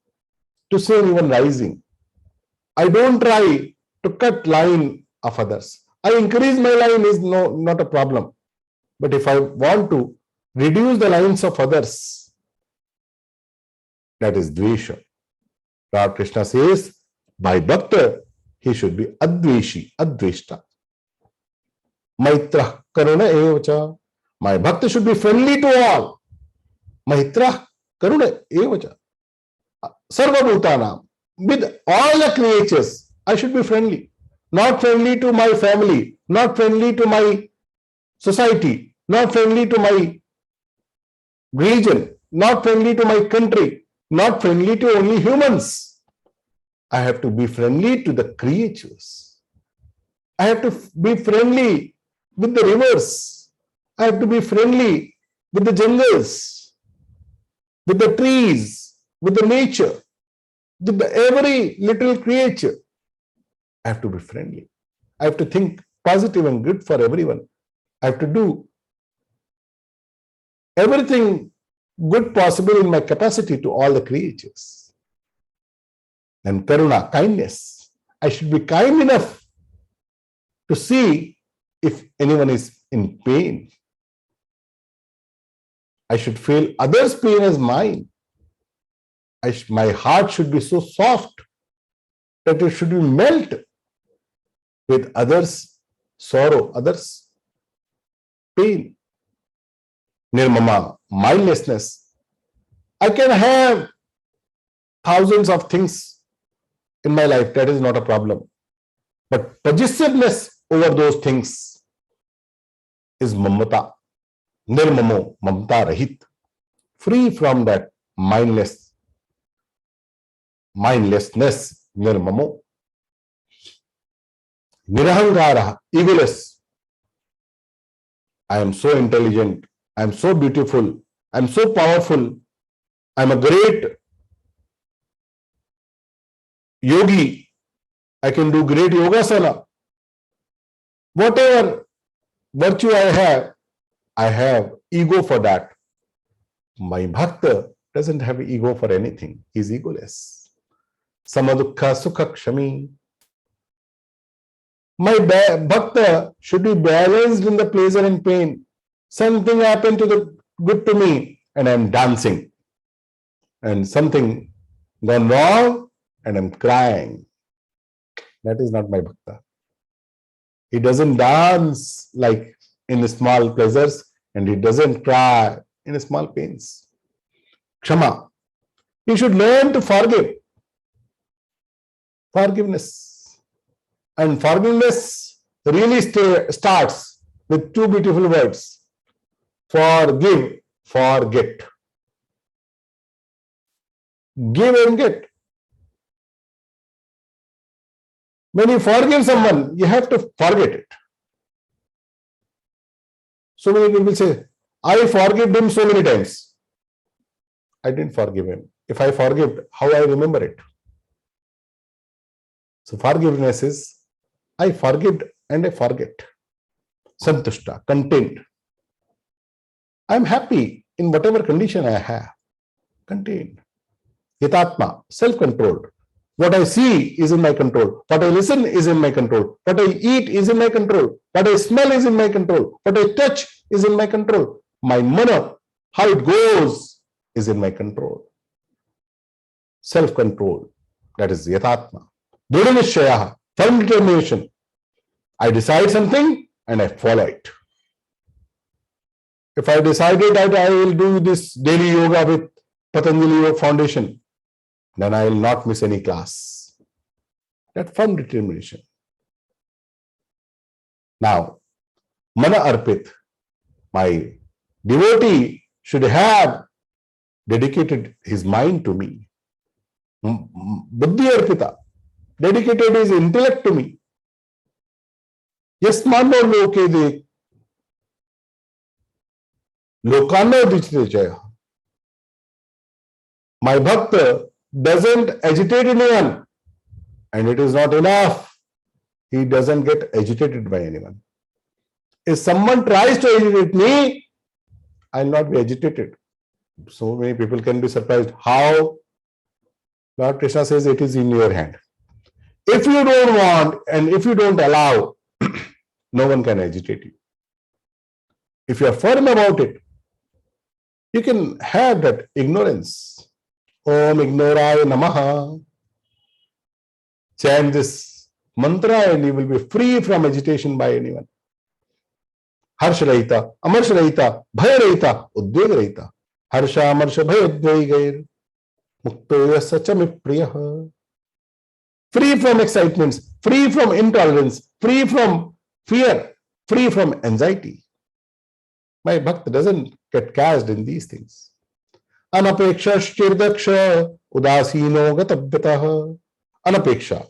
[SPEAKER 2] to see anyone rising. I don't try to cut line of others. I increase my line is not a problem. But if I want to reduce the lines of others, that is dvesha. Lord Krishna says, by Bhakta, he should be adveshi, adveshta. Maitra karuna evacha. My Bhakta should be friendly to all. Maitra karuna evacha. Sarva bhutanam. With all the creatures, I should be friendly. Not friendly to my family, not friendly to my society, not friendly to my region, not friendly to my country, not friendly to only humans. I have to be friendly to the creatures. I have to be friendly with the rivers. I have to be friendly with the jungles, with the trees, with the nature, with every little creature. I have to be friendly. I have to think positive and good for everyone. I have to do everything good possible in my capacity to all the creatures. And karuna, kindness. I should be kind enough to see if anyone is in pain. I should feel others' pain as mine. my heart should be so soft that it should be melt with others' sorrow, others' pain. Nirmama, mindlessness. I can have thousands of things in my life, that is not a problem. But possessiveness over those things is mamata. Nirmamo, mamata rahit. Free from that mindlessness. Nirmamo. Nirahangara, egoless. I am so intelligent. I am so beautiful. I am so powerful. I am a great yogi. I can do great yogasana. Whatever virtue I have ego for that. My bhakta doesn't have ego for anything. He is egoless. Samadukha sukha kshami. My bhakta should be balanced in the pleasure and pain. Something happened good to me and I'm dancing. And something gone wrong and I'm crying. That is not my bhakta. He doesn't dance like in the small pleasures and he doesn't cry in the small pains. Kshama. He should learn to forgive. Forgiveness. And forgiveness really starts with two beautiful words. Forgive, forget. Give and get. When you forgive someone, you have to forget it. So many people say, I forgive him so many times. I didn't forgive him. If I forgive, how I remember it? So forgiveness is, I forgive and I forget. Santushta, content. I am happy in whatever condition I have. Contained. Hitatma, self-controlled. What I see is in my control. What I listen is in my control. What I eat is in my control. What I smell is in my control. What I touch is in my control. My mana, how it goes, is in my control. Self-control. That is Yatatma. Dridhanishaya, firm determination. I decide something and I follow it. If I decided that I will do this daily yoga with Patanjali Yoga Foundation, then I will not miss any class. That firm determination. Now, Mana Arpit, my devotee should have dedicated his mind to me. Buddhi Arpita, dedicated his intellect to me. Yasmano loke de lokano dichite jaya. My bhakta doesn't agitate anyone, and it is not enough. He doesn't get agitated by anyone. If someone tries to agitate me, I will not be agitated. So many people can be surprised. How? Lord Krishna says it is in your hand. If you don't want and if you don't allow, no one can agitate you. If you are firm about it, you can have that ignorance. Om Ignoraya Namaha. Chant this mantra and you will be free from agitation by anyone. Harsha Rahita, Amarsha Rahita, Bhaya Rahita, Uddvega Rahita. Harsha Amarsha Bhaya Uddvegair. Mukto Yasachami Priyaha. Free from excitements, free from intolerance, free from fear, free from anxiety. My bhakta doesn't get cast in these things. Anapeksha shchirdaksha udasino gatavyataha. Anapeksha.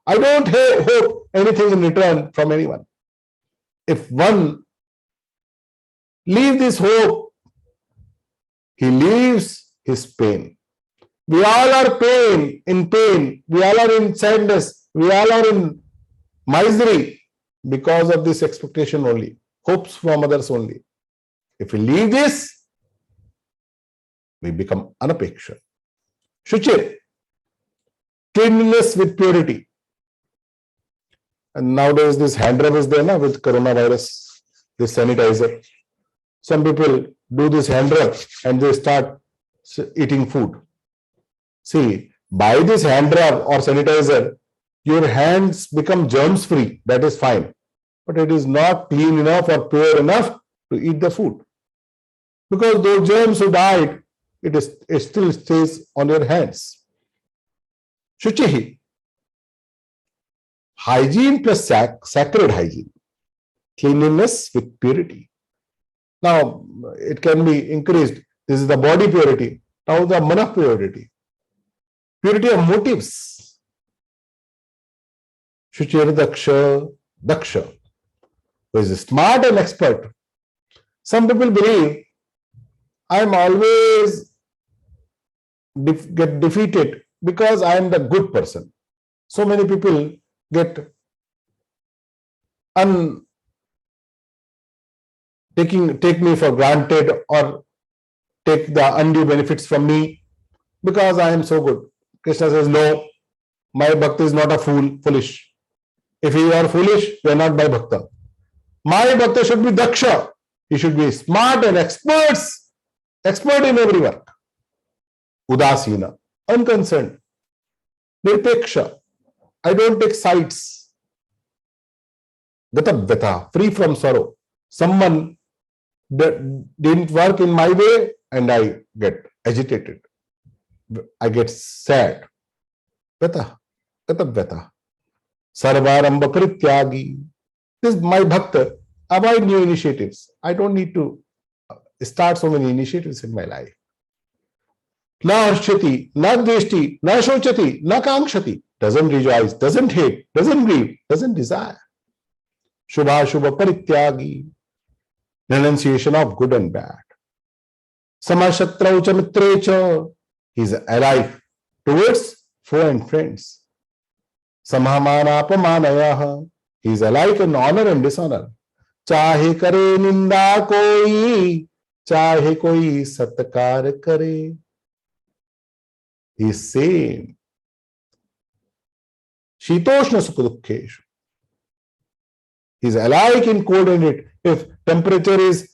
[SPEAKER 2] I don't hope anything in return from anyone. If one leaves this hope, he leaves his pain. We all are in pain. We all are in sadness. We all are in misery because of this expectation only. Hopes from others only. If we leave this, we become anapeksha. Shuchir, cleanliness with purity. And nowadays this hand rub is there now with coronavirus, this sanitizer. Some people do this hand rub and they start eating food. See, by this hand rub or sanitizer, your hands become germs free. That is fine. But it is not clean enough or pure enough to eat the food. Because those germs who died, it still stays on your hands. Shuchihi. Hygiene plus sacred hygiene. Cleanliness with purity. Now, it can be increased. This is the body purity. Now the mana purity. Purity of motives. Shuchir daksha, who is smart and expert. Some people believe I am always get defeated because I am the good person. So many people get take me for granted or take the undue benefits from me because I am so good. Krishna says, no, my bhakta is not a foolish. If you are foolish, you are not my bhakta. My bhakta should be daksha. He should be smart and expert in every work. Udasina, unconcerned. Nirpeksha, I don't take sides. Gatabhyata, free from sorrow. Someone didn't work in my way and I get agitated. I get sad. Vata, gatabhyata. Sarvaramba parityagi. This is my bhakta. Avoid new initiatives. I don't need to start so many initiatives in my life. Na harshati, na dveshti, na shochati, na kankshati. Doesn't rejoice, doesn't hate, doesn't grieve, doesn't desire. Shubha shubha parityagi. Renunciation of good and bad. Samashatrau cha mitrecha. He is alike towards foe and friends. Samhamana apamanayaha. He is alike in honor and dishonor. Chahe kare ninda koi, chahe koi satkar kare. He is same. Shitoshna sukha-dukkheshu. He is alike in cold and heat. If temperature is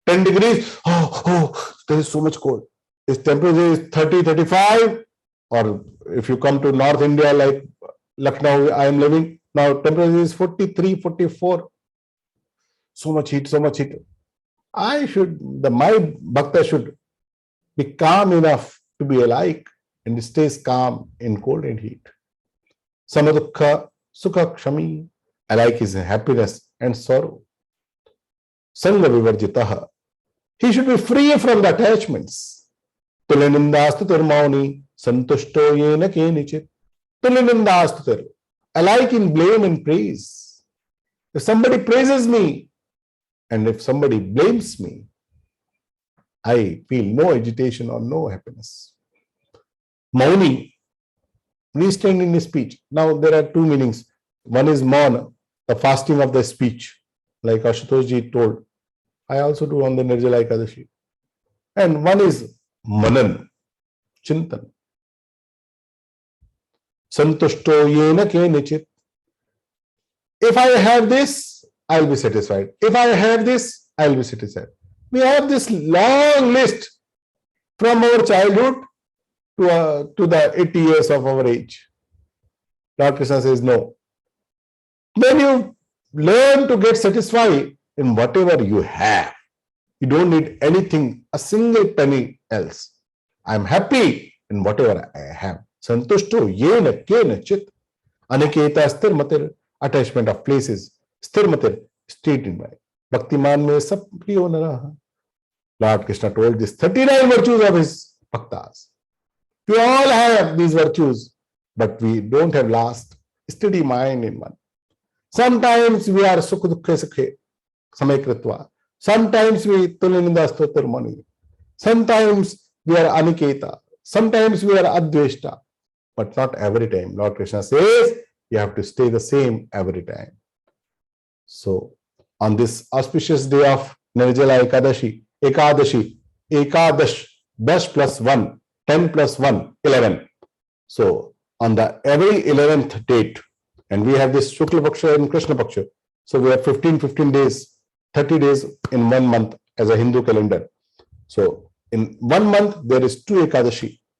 [SPEAKER 2] 10 degrees, there is so much cold. If temperature is 30, 35, or if you come to North India like Lucknow, I am living, now temperature is 43, 44. So much heat, so much heat. My bhakta should be calm enough to be alike and stays calm in cold and heat. Samadukha, sukha kshami, alike is happiness and sorrow. Sangha vivarjitaha. He should be free from the attachments. Tulinindastutir mauni, santushto yena kenichit. Tulinindastutir. Alike in blame and praise. If somebody praises me and if somebody blames me, I feel no agitation or no happiness. Mauni, restrained in his speech. Now there are two meanings. One is mauna, the fasting of the speech, like Ashutosh ji told. I also do on the Nirjala Ekadashi. And one is manan, chintan. Santushto yena kenichit. If I have this, I'll be satisfied. If I have this, I'll be satisfied. We have this long list from our childhood to the 80 years of our age. Lord Krishna says no. When you learn to get satisfied in whatever you have, you don't need anything, a single penny else. I'm happy in whatever I have. Santushto yena kena chit. Aniketa sthirmatir, attachment of places. Sthirmatir, state in mind. Bhaktiman mein sab priyo naraha. Lord Krishna told these 39 virtues of his bhaktas. We all have these virtues, but we don't have last steady mind in one. Sometimes we are sukha dukkha sukhe, samayakritva. Sometimes we tulininda stotir mani. Sometimes we are aniketa. Sometimes we are adveshta. But not every time. Lord Krishna says you have to stay the same every time. So on this auspicious day of Nirjala Ekadashi, Ekadash, Dash plus 1, 10 plus 1, 11. So on the every 11th date, and we have this Shukla Paksha and Krishna Paksha. So we have 15 days, 30 days in 1 month as a Hindu calendar. So in 1 month, there is 2 Ekadashi.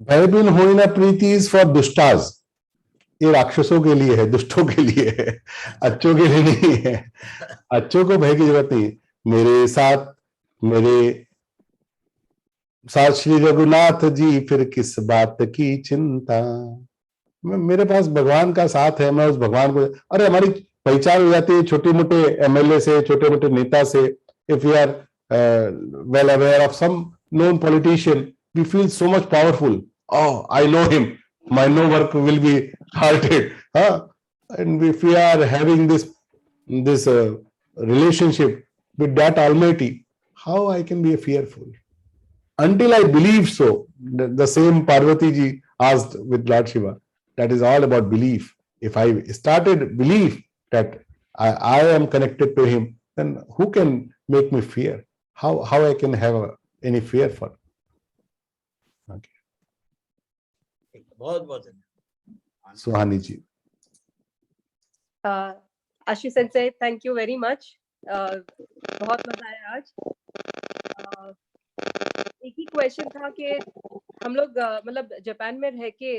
[SPEAKER 2] भयबिन होई ना प्रीति is for दुष्टाज, ये राक्षसों के लिए है, दुष्टों के लिए है, अच्छों के लिए नहीं है। अच्छों को भय की जरूरत नहीं। मेरे साथ श्री रघुनाथ जी, फिर किस बात की चिंता। मेरे पास भगवान का साथ है, मैं उस भगवान को, अरे हमारी पहचान हो जाती है छोटे मोटे एमएलए से, छोटे मोटे नेता से। If you are well aware of some known politician, we feel so much powerful. Oh, I know him, my no work will be halted, and if we are having this relationship with that Almighty, how I can be fearful? Until I believe so. The same Parvati ji asked with Lord Shiva. That is all about belief. If I started belief that I am connected to him, then who can make me fear? How I can have any fear for? Okay.
[SPEAKER 3] बहुत बहुत धन्यवाद
[SPEAKER 2] सुहानी जी।
[SPEAKER 4] Ashu Sensei, thank you very much. बहुत मजा आया आज। एक ही question था कि हम लोग मतलब जापान में रह के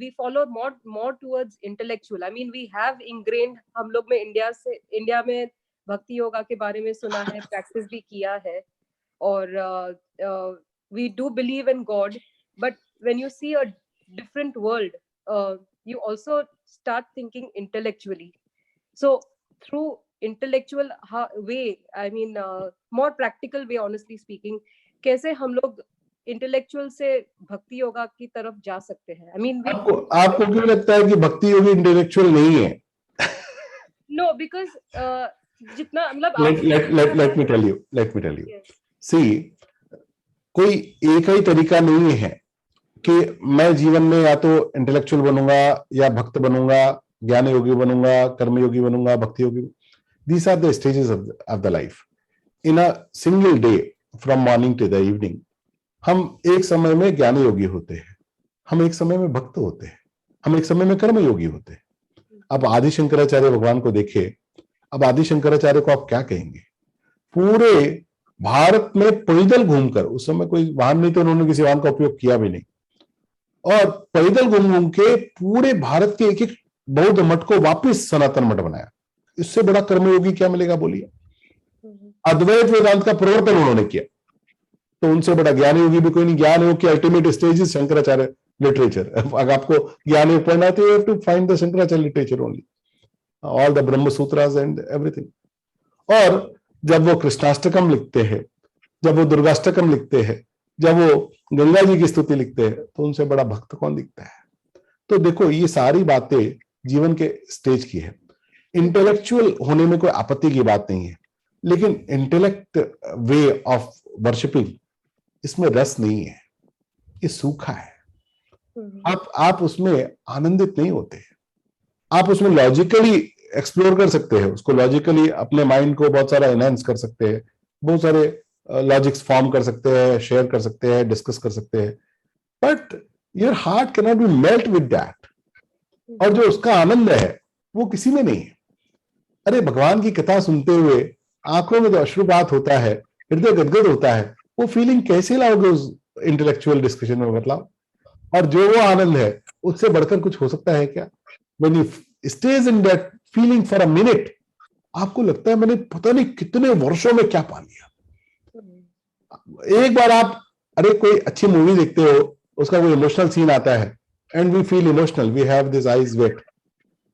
[SPEAKER 4] we follow more towards intellectual. I mean, we have ingrained, हम लोग में इंडिया में भक्ति योगा के बारे में सुना है, प्रैक्टिस भी किया है, और we do believe in God, but when you see a different world, you also start thinking intellectually. So through intellectual way, I mean more practical way, honestly speaking, कैसे हम लोग इंटेलेक्चुअल से भक्ति योगा की तरफ जा सकते हैं? I mean,
[SPEAKER 2] आपको क्यों लगता है कि भक्ति योगी इंटेलेक्चुअल नहीं है?
[SPEAKER 4] No, because जितना मतलब
[SPEAKER 2] let me tell you. Yes. See, कोई एक ही तरीका नहीं है कि मैं जीवन में या तो इंटेलेक्चुअल बनूंगा या भक्त बनूंगा, ज्ञान योगी बनूंगा, कर्म योगी बनूंगा, भक्ति योगी। These are the stages of the life. In a single day, from morning to the evening, हम एक समय में ज्ञान योगी होते हैं, हम एक समय में भक्त होते हैं, हम एक समय में कर्म योगी होते हैं। अब आदि शंकराचार्य भगवान को देखे, अब आदि शंकराचार्य को आप क्या कहेंगे? पूरे भारत में पैदल घूमकर, उस समय कोई वाहन नहीं तो उन्होंने किसी वाहन का उपयोग किया भी नहीं, और पैदल घूम के पूरे भारत के एक एक बौद्ध मठ को वापस सनातन मठ बनाया। इससे बड़ा कर्मयोगी क्या मिलेगा बोलिए? अद्वैत वेदांत का प्रवर्तन उन्होंने किया, तो उनसे बड़ा ज्ञान योगी भी कोई नहीं। ज्ञान योग की ultimate stage is Shankaracharya literature. अगर आपको ज्ञान योग पढ़ना तो you have to find the Shankaracharya literature only, all the Brahma Sutras and everything. और जब वो कृष्णाष्टकम लिखते हैं, जब वो दुर्गाष्टकम लिखते हैं, जब वो गंगा जी की स्तुति लिखते हैं, तो उनसे बड़ा भक्त कौन दिखता है? तो देखो, ये सारी बातें जीवन के स्टेज की है। इंटेलेक्चुअल होने में कोई आपत्ति की बात नहीं है, लेकिन इंटेलेक्ट वे ऑफ वर्शिपिंग, इसमें रस नहीं है, ये सूखा है। आप उसमें आनंदित नहीं होते। आप उसमें लॉजिकली एक्सप्लोर कर सकते हैं, उसको लॉजिकली अपने माइंड को बहुत सारा एनहांस कर सकते हैं, बहुत सारे लॉजिक्स फॉर्म कर सकते हैं, शेयर कर सकते हैं, डिस्कस कर सकते हैं, but your heart can not be melt with that. और जो उसका आनंद है वो किसी में नहीं है। अरे भगवान की कथा सुनते हुए आंखों में तो अश्रुपात होता है, हृदय गदगद होता है, वो फीलिंग कैसे लाओगे उस इंटेलेक्चुअल डिस्कशन में? मतलब, और जो वो आनंद है उससे बढ़कर कुछ हो सकता है क्या? When you stays in that feeling for a minute, आपको लगता है मैंने पता नहीं कितने वर्षों में क्या पा लिया। एक बार आप कोई अच्छी मूवी देखते हो, उसका कोई इमोशनल सीन आता है, and we feel emotional, we have this eyes wet,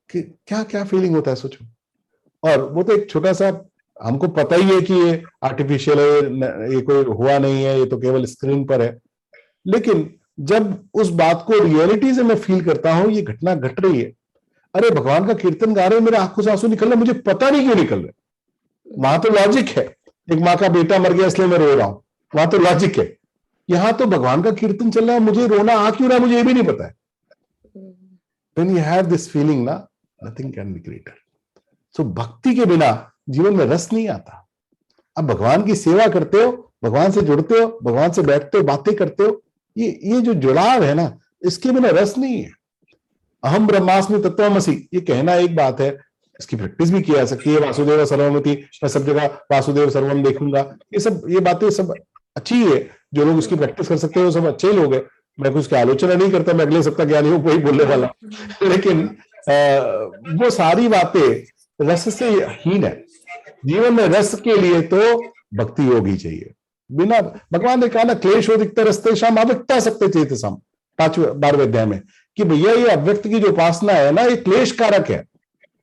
[SPEAKER 2] कि क्या क्या फीलिंग होता है सोचो। और वो तो एक छोटा सा, हमको पता ही है कि ये आर्टिफिशियल है, ये कोई हुआ नहीं है, ये तो केवल स्क्रीन पर है, लेकिन जब उस बात को रियलिटी से मैं फील करता हूं, ये घटना घट रही है, अरे भगवान का कीर्तन गा रहे हैं, मेरे आंखों से आंसू निकल रहे, मुझे पता नहीं क्यों निकल रहे। वहां तो लॉजिक है, एक माँ का बेटा मर गया इसलिए मैं रो रहा हूं, वहां तो लॉजिक है। यहां तो भगवान का कीर्तन चल रहा है, मुझे रोना आ क्यों रहा है मुझे ये भी नहीं पता है। When you have this feeling, ना, nothing can be greater. So भक्ति के बिना जीवन में रस नहीं आता। अब भगवान की सेवा करते हो, भगवान से जुड़ते हो, भगवान से बैठते हो, बातें करते हो, ये जो जुड़ाव है ना, इसके बिना रस नहीं है। अहम ब्रह्मास्मि तत्त्वमसि, ये कहना एक बात है, इसकी प्रैक्टिस भी की जा सकती है। वासुदेव सर्वमिति, मैं सब जगह वासुदेव सर्वम देखूंगा, ये बातें सब अच्छी है। जो लोग इसकी प्रैक्टिस कर सकते हैं वो सब अच्छे लोग हैं, मैं कुछ की आलोचना नहीं करता, मैं अगले सप्ताह ज्ञानी हूं वही बोलने वाला, लेकिन वो सारी बातें रस से हीन है। जीवन में रस के लिए तो भक्ति योग ही चाहिए। बिना, भगवान ने कहा ना, क्लेशोदिक्त रस्ते शाम अव्यक्ता सकते चेतसम, 12वें अध्याय में, कि भैया ये अव्यक्त की जो उपासना है ना, ये क्लेश कारक है।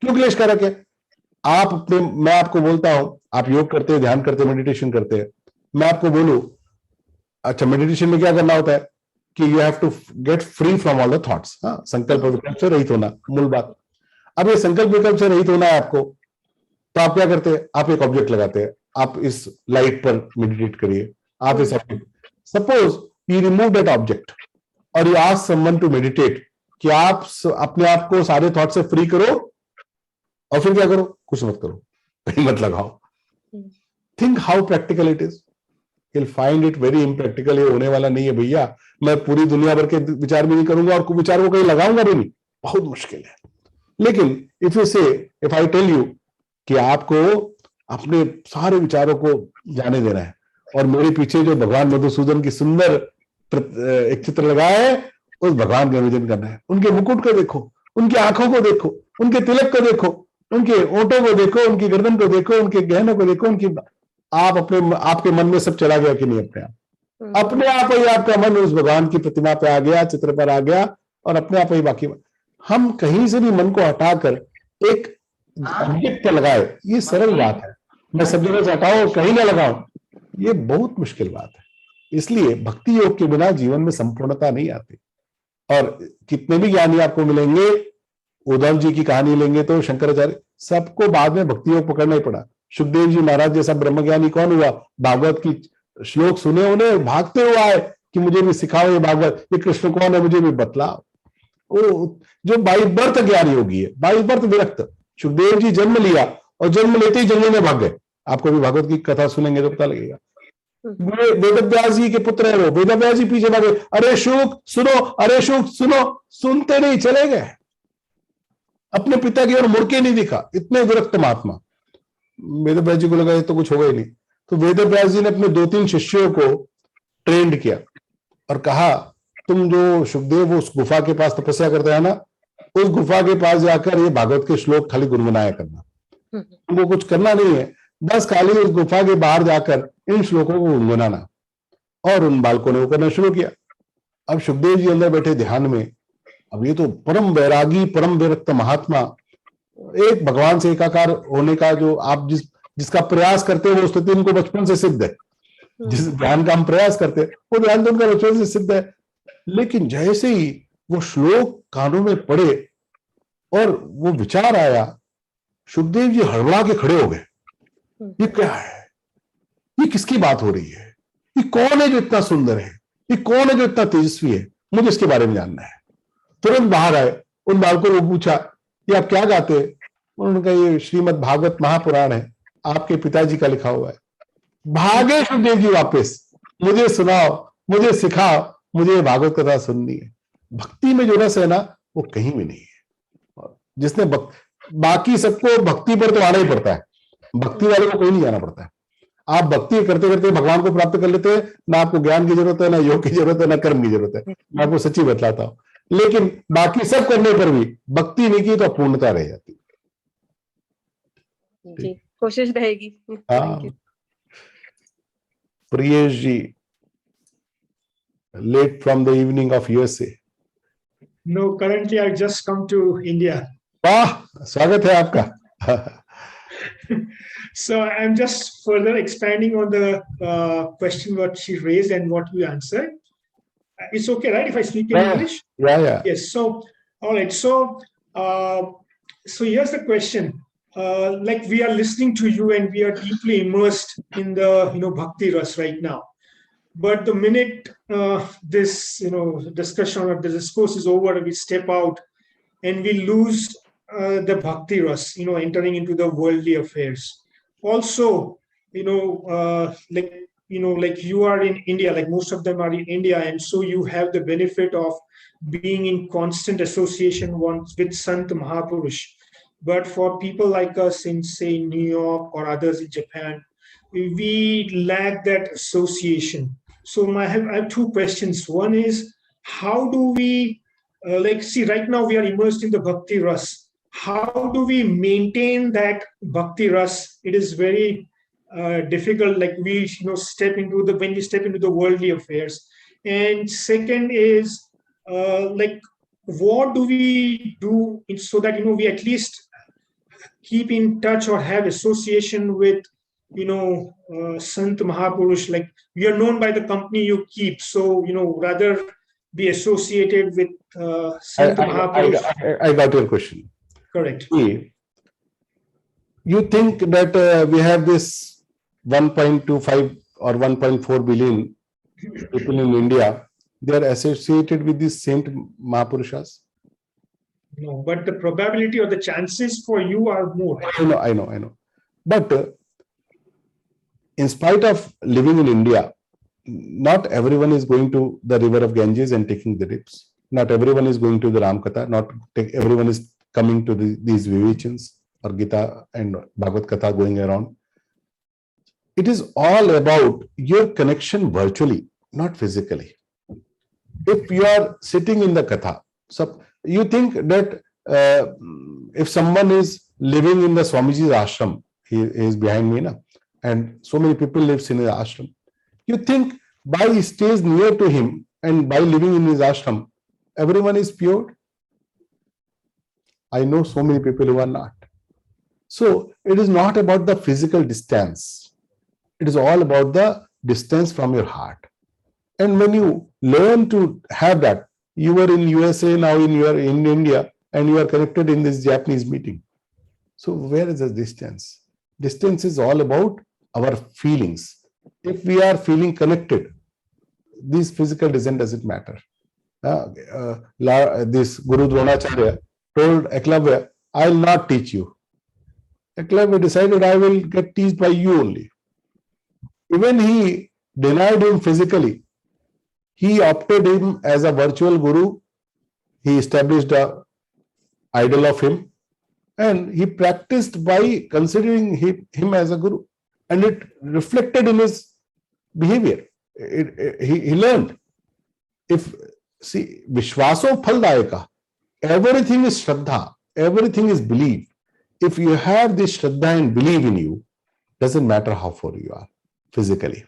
[SPEAKER 2] क्यों क्लेश कारक है? आप अपने, मैं आपको बोलता हूं, आप योग करते हैं, ध्यान करते हैं, मेडिटेशन करते हैं, मैं आपको बोलूं, अच्छा मेडिटेशन में क्या करना होता है कि you have to get free from all the thoughts, संकल्प विकल्प से रहित होना, मूल बात। अब ये संकल्प विकल्प से रहित होना है आपको, तो आप क्या करते हैं? आप एक ऑब्जेक्ट लगाते हैं, आप इस लाइट पर मेडिटेट करिए, आप इस object, suppose you remove that object और you ask someone to meditate, कि आप अपने आप को सारे थॉट से फ्री करो, और फिर क्या करो? कुछ मत करो, कहीं मत लगाओ। Think how practical it is. You'll find it very impractical। ये होने वाला नहीं है भैया, मैं पूरी दुनिया भर के विचार भी नहीं करूंगा और विचार को कहीं लगाऊंगा भी नहीं, बहुत मुश्किल है। लेकिन इफ यू से, इफ आई टेल यू कि आपको अपने सारे विचारों को जाने देना है, और मेरे पीछे जो भगवान मधुसूदन की सुंदर एक चित्र लगाया है, उस भगवान का विजन करना है। उनके मुकुट को देखो, उनकी आंखों को देखो, उनके तिलक को देखो, उनके ओंठों को देखो, उनकी गर्दन को देखो, उनके गहनों को देखो, उनकी, आप अपने, आपके मन में सब चला गया कि नहीं? अपने आप ही आपका मन उस भगवान की प्रतिमा पे आ गया, चित्र पर आ गया, और अपने आप ही बाकी। हम कहीं से भी मन को हटाकर एक ऑब्जेक्ट पर लगाए, ये सरल बात है। मैं सब जगह से हटाऊं कहीं ना लगाऊं, ये बहुत मुश्किल बात है। इसलिए भक्ति योग के बिना जीवन में संपूर्णता नहीं आती। और कितने भी ज्ञानी आपको मिलेंगे, उद्धव जी की कहानी लेंगे तो शंकराचार्य, सबको बाद में भक्ति योग पकड़ना ही पड़ा। सुखदेव जी महाराज जैसा ब्रह्मज्ञानी कौन हुआ? भागवत की श्लोक सुने, उन्हें भागते हुए आए कि मुझे भी सिखाओ ये भागवत, ये कृष्ण कौन है मुझे भी बतलाओ। वो जो बाई बर्थ ज्ञानी होगी है, बाई बर्थ विरक्त। सुखदेव जी जन्म लिया और जन्म लेते ही जंगल में भाग गए। आपको भी भागवत की कथा सुनेंगे तो पता लगेगा। वेदव्यास जी के पुत्र है वो, वेदव्यास जी पीछे भागे, अरे शुक सुनो, अरे शुक सुनो, सुनते नहीं, चले गए, अपने पिता की ओर मुड़ के नहीं दिखा। इतने विरक्त महात्मा। वेदव्यास जी को लगा ये तो कुछ होगा ही नहीं, तो वेदव्यास जी ने अपने 2-3 शिष्यों को ट्रेंड किया और कहा, तुम जो सुखदेव उस गुफा के पास तपस्या करते हैं ना, उस गुफा के पास जाकर ये भागवत के श्लोक खाली गुनगुनाया करना, तुमको कुछ करना नहीं है, बस खाली उस गुफा के बाहर जाकर इन श्लोकों को गुनगुनाना। और उन बालकों ने वो करना शुरू किया। अब सुखदेव जी अंदर बैठे ध्यान में। अब ये तो परम वैरागी, परम विरक्त महात्मा, एक भगवान से एकाकार होने का जो आप जिसका प्रयास करते हो, वो स्थिति इनको बचपन से सिद्ध है। जिस ध्यान का हम प्रयास करते हैं वो ध्यान तो उनका बचपन से सिद्ध है। लेकिन जैसे ही वो श्लोक कानों में पड़े और वो विचार आया, सुखदेव जी हड़बड़ा के खड़े हो गए। ये क्या है? ये किसकी बात हो रही है? ये कौन है जो इतना सुंदर है? ये कौन है जो इतना तेजस्वी है? मुझे इसके बारे में जानना है। तुरंत बाहर आए, उन बालकों को पूछा, ये आप क्या गाते हैं? उन्होंने कहा, ये श्रीमद् भागवत महापुराण है, आपके पिताजी का लिखा हुआ है। भागे सुखदेव जी वापस, मुझे सुनाओ, मुझे सिखाओ, मुझे भागवत कथा सुननी है। भक्ति में जो रस है ना, वो कहीं भी नहीं है। जिसने बाकी सबको भक्ति पर तो आना ही पड़ता है, भक्ति वाले को कहीं नहीं आना पड़ता है। आप भक्ति करते करते भगवान को प्राप्त कर लेते हैं, ना आपको ज्ञान की जरूरत है, ना योग की जरूरत है, ना कर्म की जरूरत है। मैं आपको सच्ची बतलाता हूं। लेकिन बाकी सब करने पर भी भक्ति नहीं की तो अपूर्णता रह जाती
[SPEAKER 4] जी, कोशिश रहेगी।
[SPEAKER 2] हाँ। प्रियेश जी, late from the evening of USA.
[SPEAKER 5] No, currently I just come to India.
[SPEAKER 2] वाह, स्वागत है आपका।
[SPEAKER 5] So I'm just further expanding on the question what she raised and what you answered. It's okay, right, if I speak in English?
[SPEAKER 2] Yeah.
[SPEAKER 5] Yes. So, all right. So here's the question. Like we are listening to you and we are deeply immersed in the bhakti ras right now. But the minute this discussion or the discourse is over, we step out and we lose the bhakti ras, entering into the worldly affairs. Also, like you are in India, like most of them are in India, and so you have the benefit of being in constant association with Sant Mahapurush. But for people like us in, say, New York or others in Japan, we lack that association. So I have 2 questions. One is, how do we, see, right now we are immersed in the Bhakti Ras. How do we maintain that Bhakti Ras? It is very difficult, like we, when we step into the worldly affairs. And second is, what do we do so that, we at least keep in touch or have association with, Sant Mahapurush, like we are known by the company you keep. So, rather be associated with Sant Mahapurush.
[SPEAKER 2] I got your question.
[SPEAKER 5] Correct.
[SPEAKER 2] You think that we have this 1.25 or 1.4 billion people in India, they are associated with these Saint Mahapurushas?
[SPEAKER 5] No, but the probability or the chances for you are more.
[SPEAKER 2] I know. But in spite of living in India, not everyone is going to the river of Ganges and taking the dips. Not everyone is going to the Ram Katha. Not everyone is coming to these Vivechans or Gita and Bhagavad Katha going around. It is all about your connection virtually, not physically. If you are sitting in the Katha, so you think that if someone is living in the Swamiji's ashram, he is behind me now, and so many people live in his ashram, you think by he stays near to him and by living in his ashram, everyone is pure? I know so many people who are not. So it is not about the physical distance. It is all about the distance from your heart. And when you learn to have that, you were in USA, now you are in India, and you are connected in this Japanese meeting. So where is the distance? Distance is all about our feelings. If we are feeling connected, this physical distance doesn't matter. This Guru Dronacharya told Eklavya, I will not teach you. Eklavya decided, I will get teased by you only. Even he denied him physically. He opted him as a virtual guru. He established an idol of him, and he practiced by considering him as a guru, and it reflected in his behavior. He learned. Vishwaso phaldayaka, everything is Shraddha, everything is belief. If you have this Shraddha and belief in you, doesn't matter how far you are physically.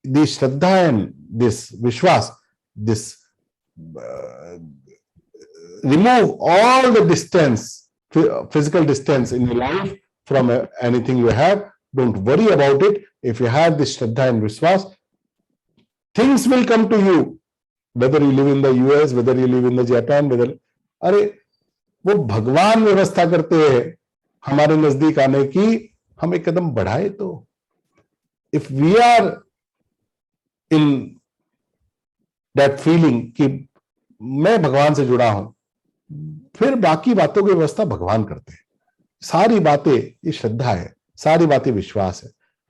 [SPEAKER 2] This Shraddha and this Vishwas, this remove all the distance, physical distance in your life from anything you have. Don't worry about it. If you have this Shraddha and Vishwas, things will come to you. Whether you live in the US, whether you live in the Japan, whether अरे वो भगवान व्यवस्था करते हैं हमारे नजदीक आने की, हम एक कदम बढ़ाए तो. If we are in that feeling कि मैं भगवान से जुड़ा हूं, फिर बाकी बातों की व्यवस्था भगवान करते हैं. सारी बातें ये श्रद्धा है, सारी बातें विश्वास है.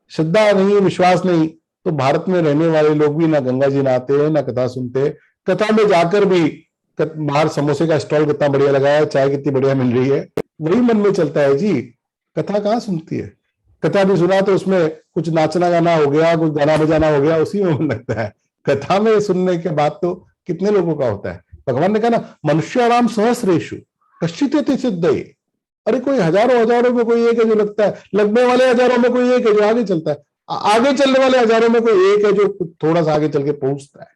[SPEAKER 2] श्रद्धा नहीं, विश्वास नहीं, तो भारत में रहने वाले लोग भी ना गंगा जी नहाते हैं, ना कथा सुनते हैं. कथा में जाकर भी बाहर समोसे का स्टॉल कितना बढ़िया लगाया है, चाय कितनी बढ़िया मिल रही है, वही मन में चलता है जी. कथा कहाँ सुनती है? कथा भी सुना तो उसमें कुछ नाचना गाना हो गया, कुछ गाना बजाना हो गया, उसी में मन लगता है. कथा में सुनने के बाद तो कितने लोगों का होता है. भगवान ने कहा ना, मनुष्याणाम सहस्रेषु कश्चित् सिद्धये. अरे कोई हजारों में कोई एक है जो लगता है, लगने वाले हजारों में कोई एक है जो आगे चलता है, आगे चलने वाले हजारों में कोई एक है जो थोड़ा सा आगे चल के पहुंचता है.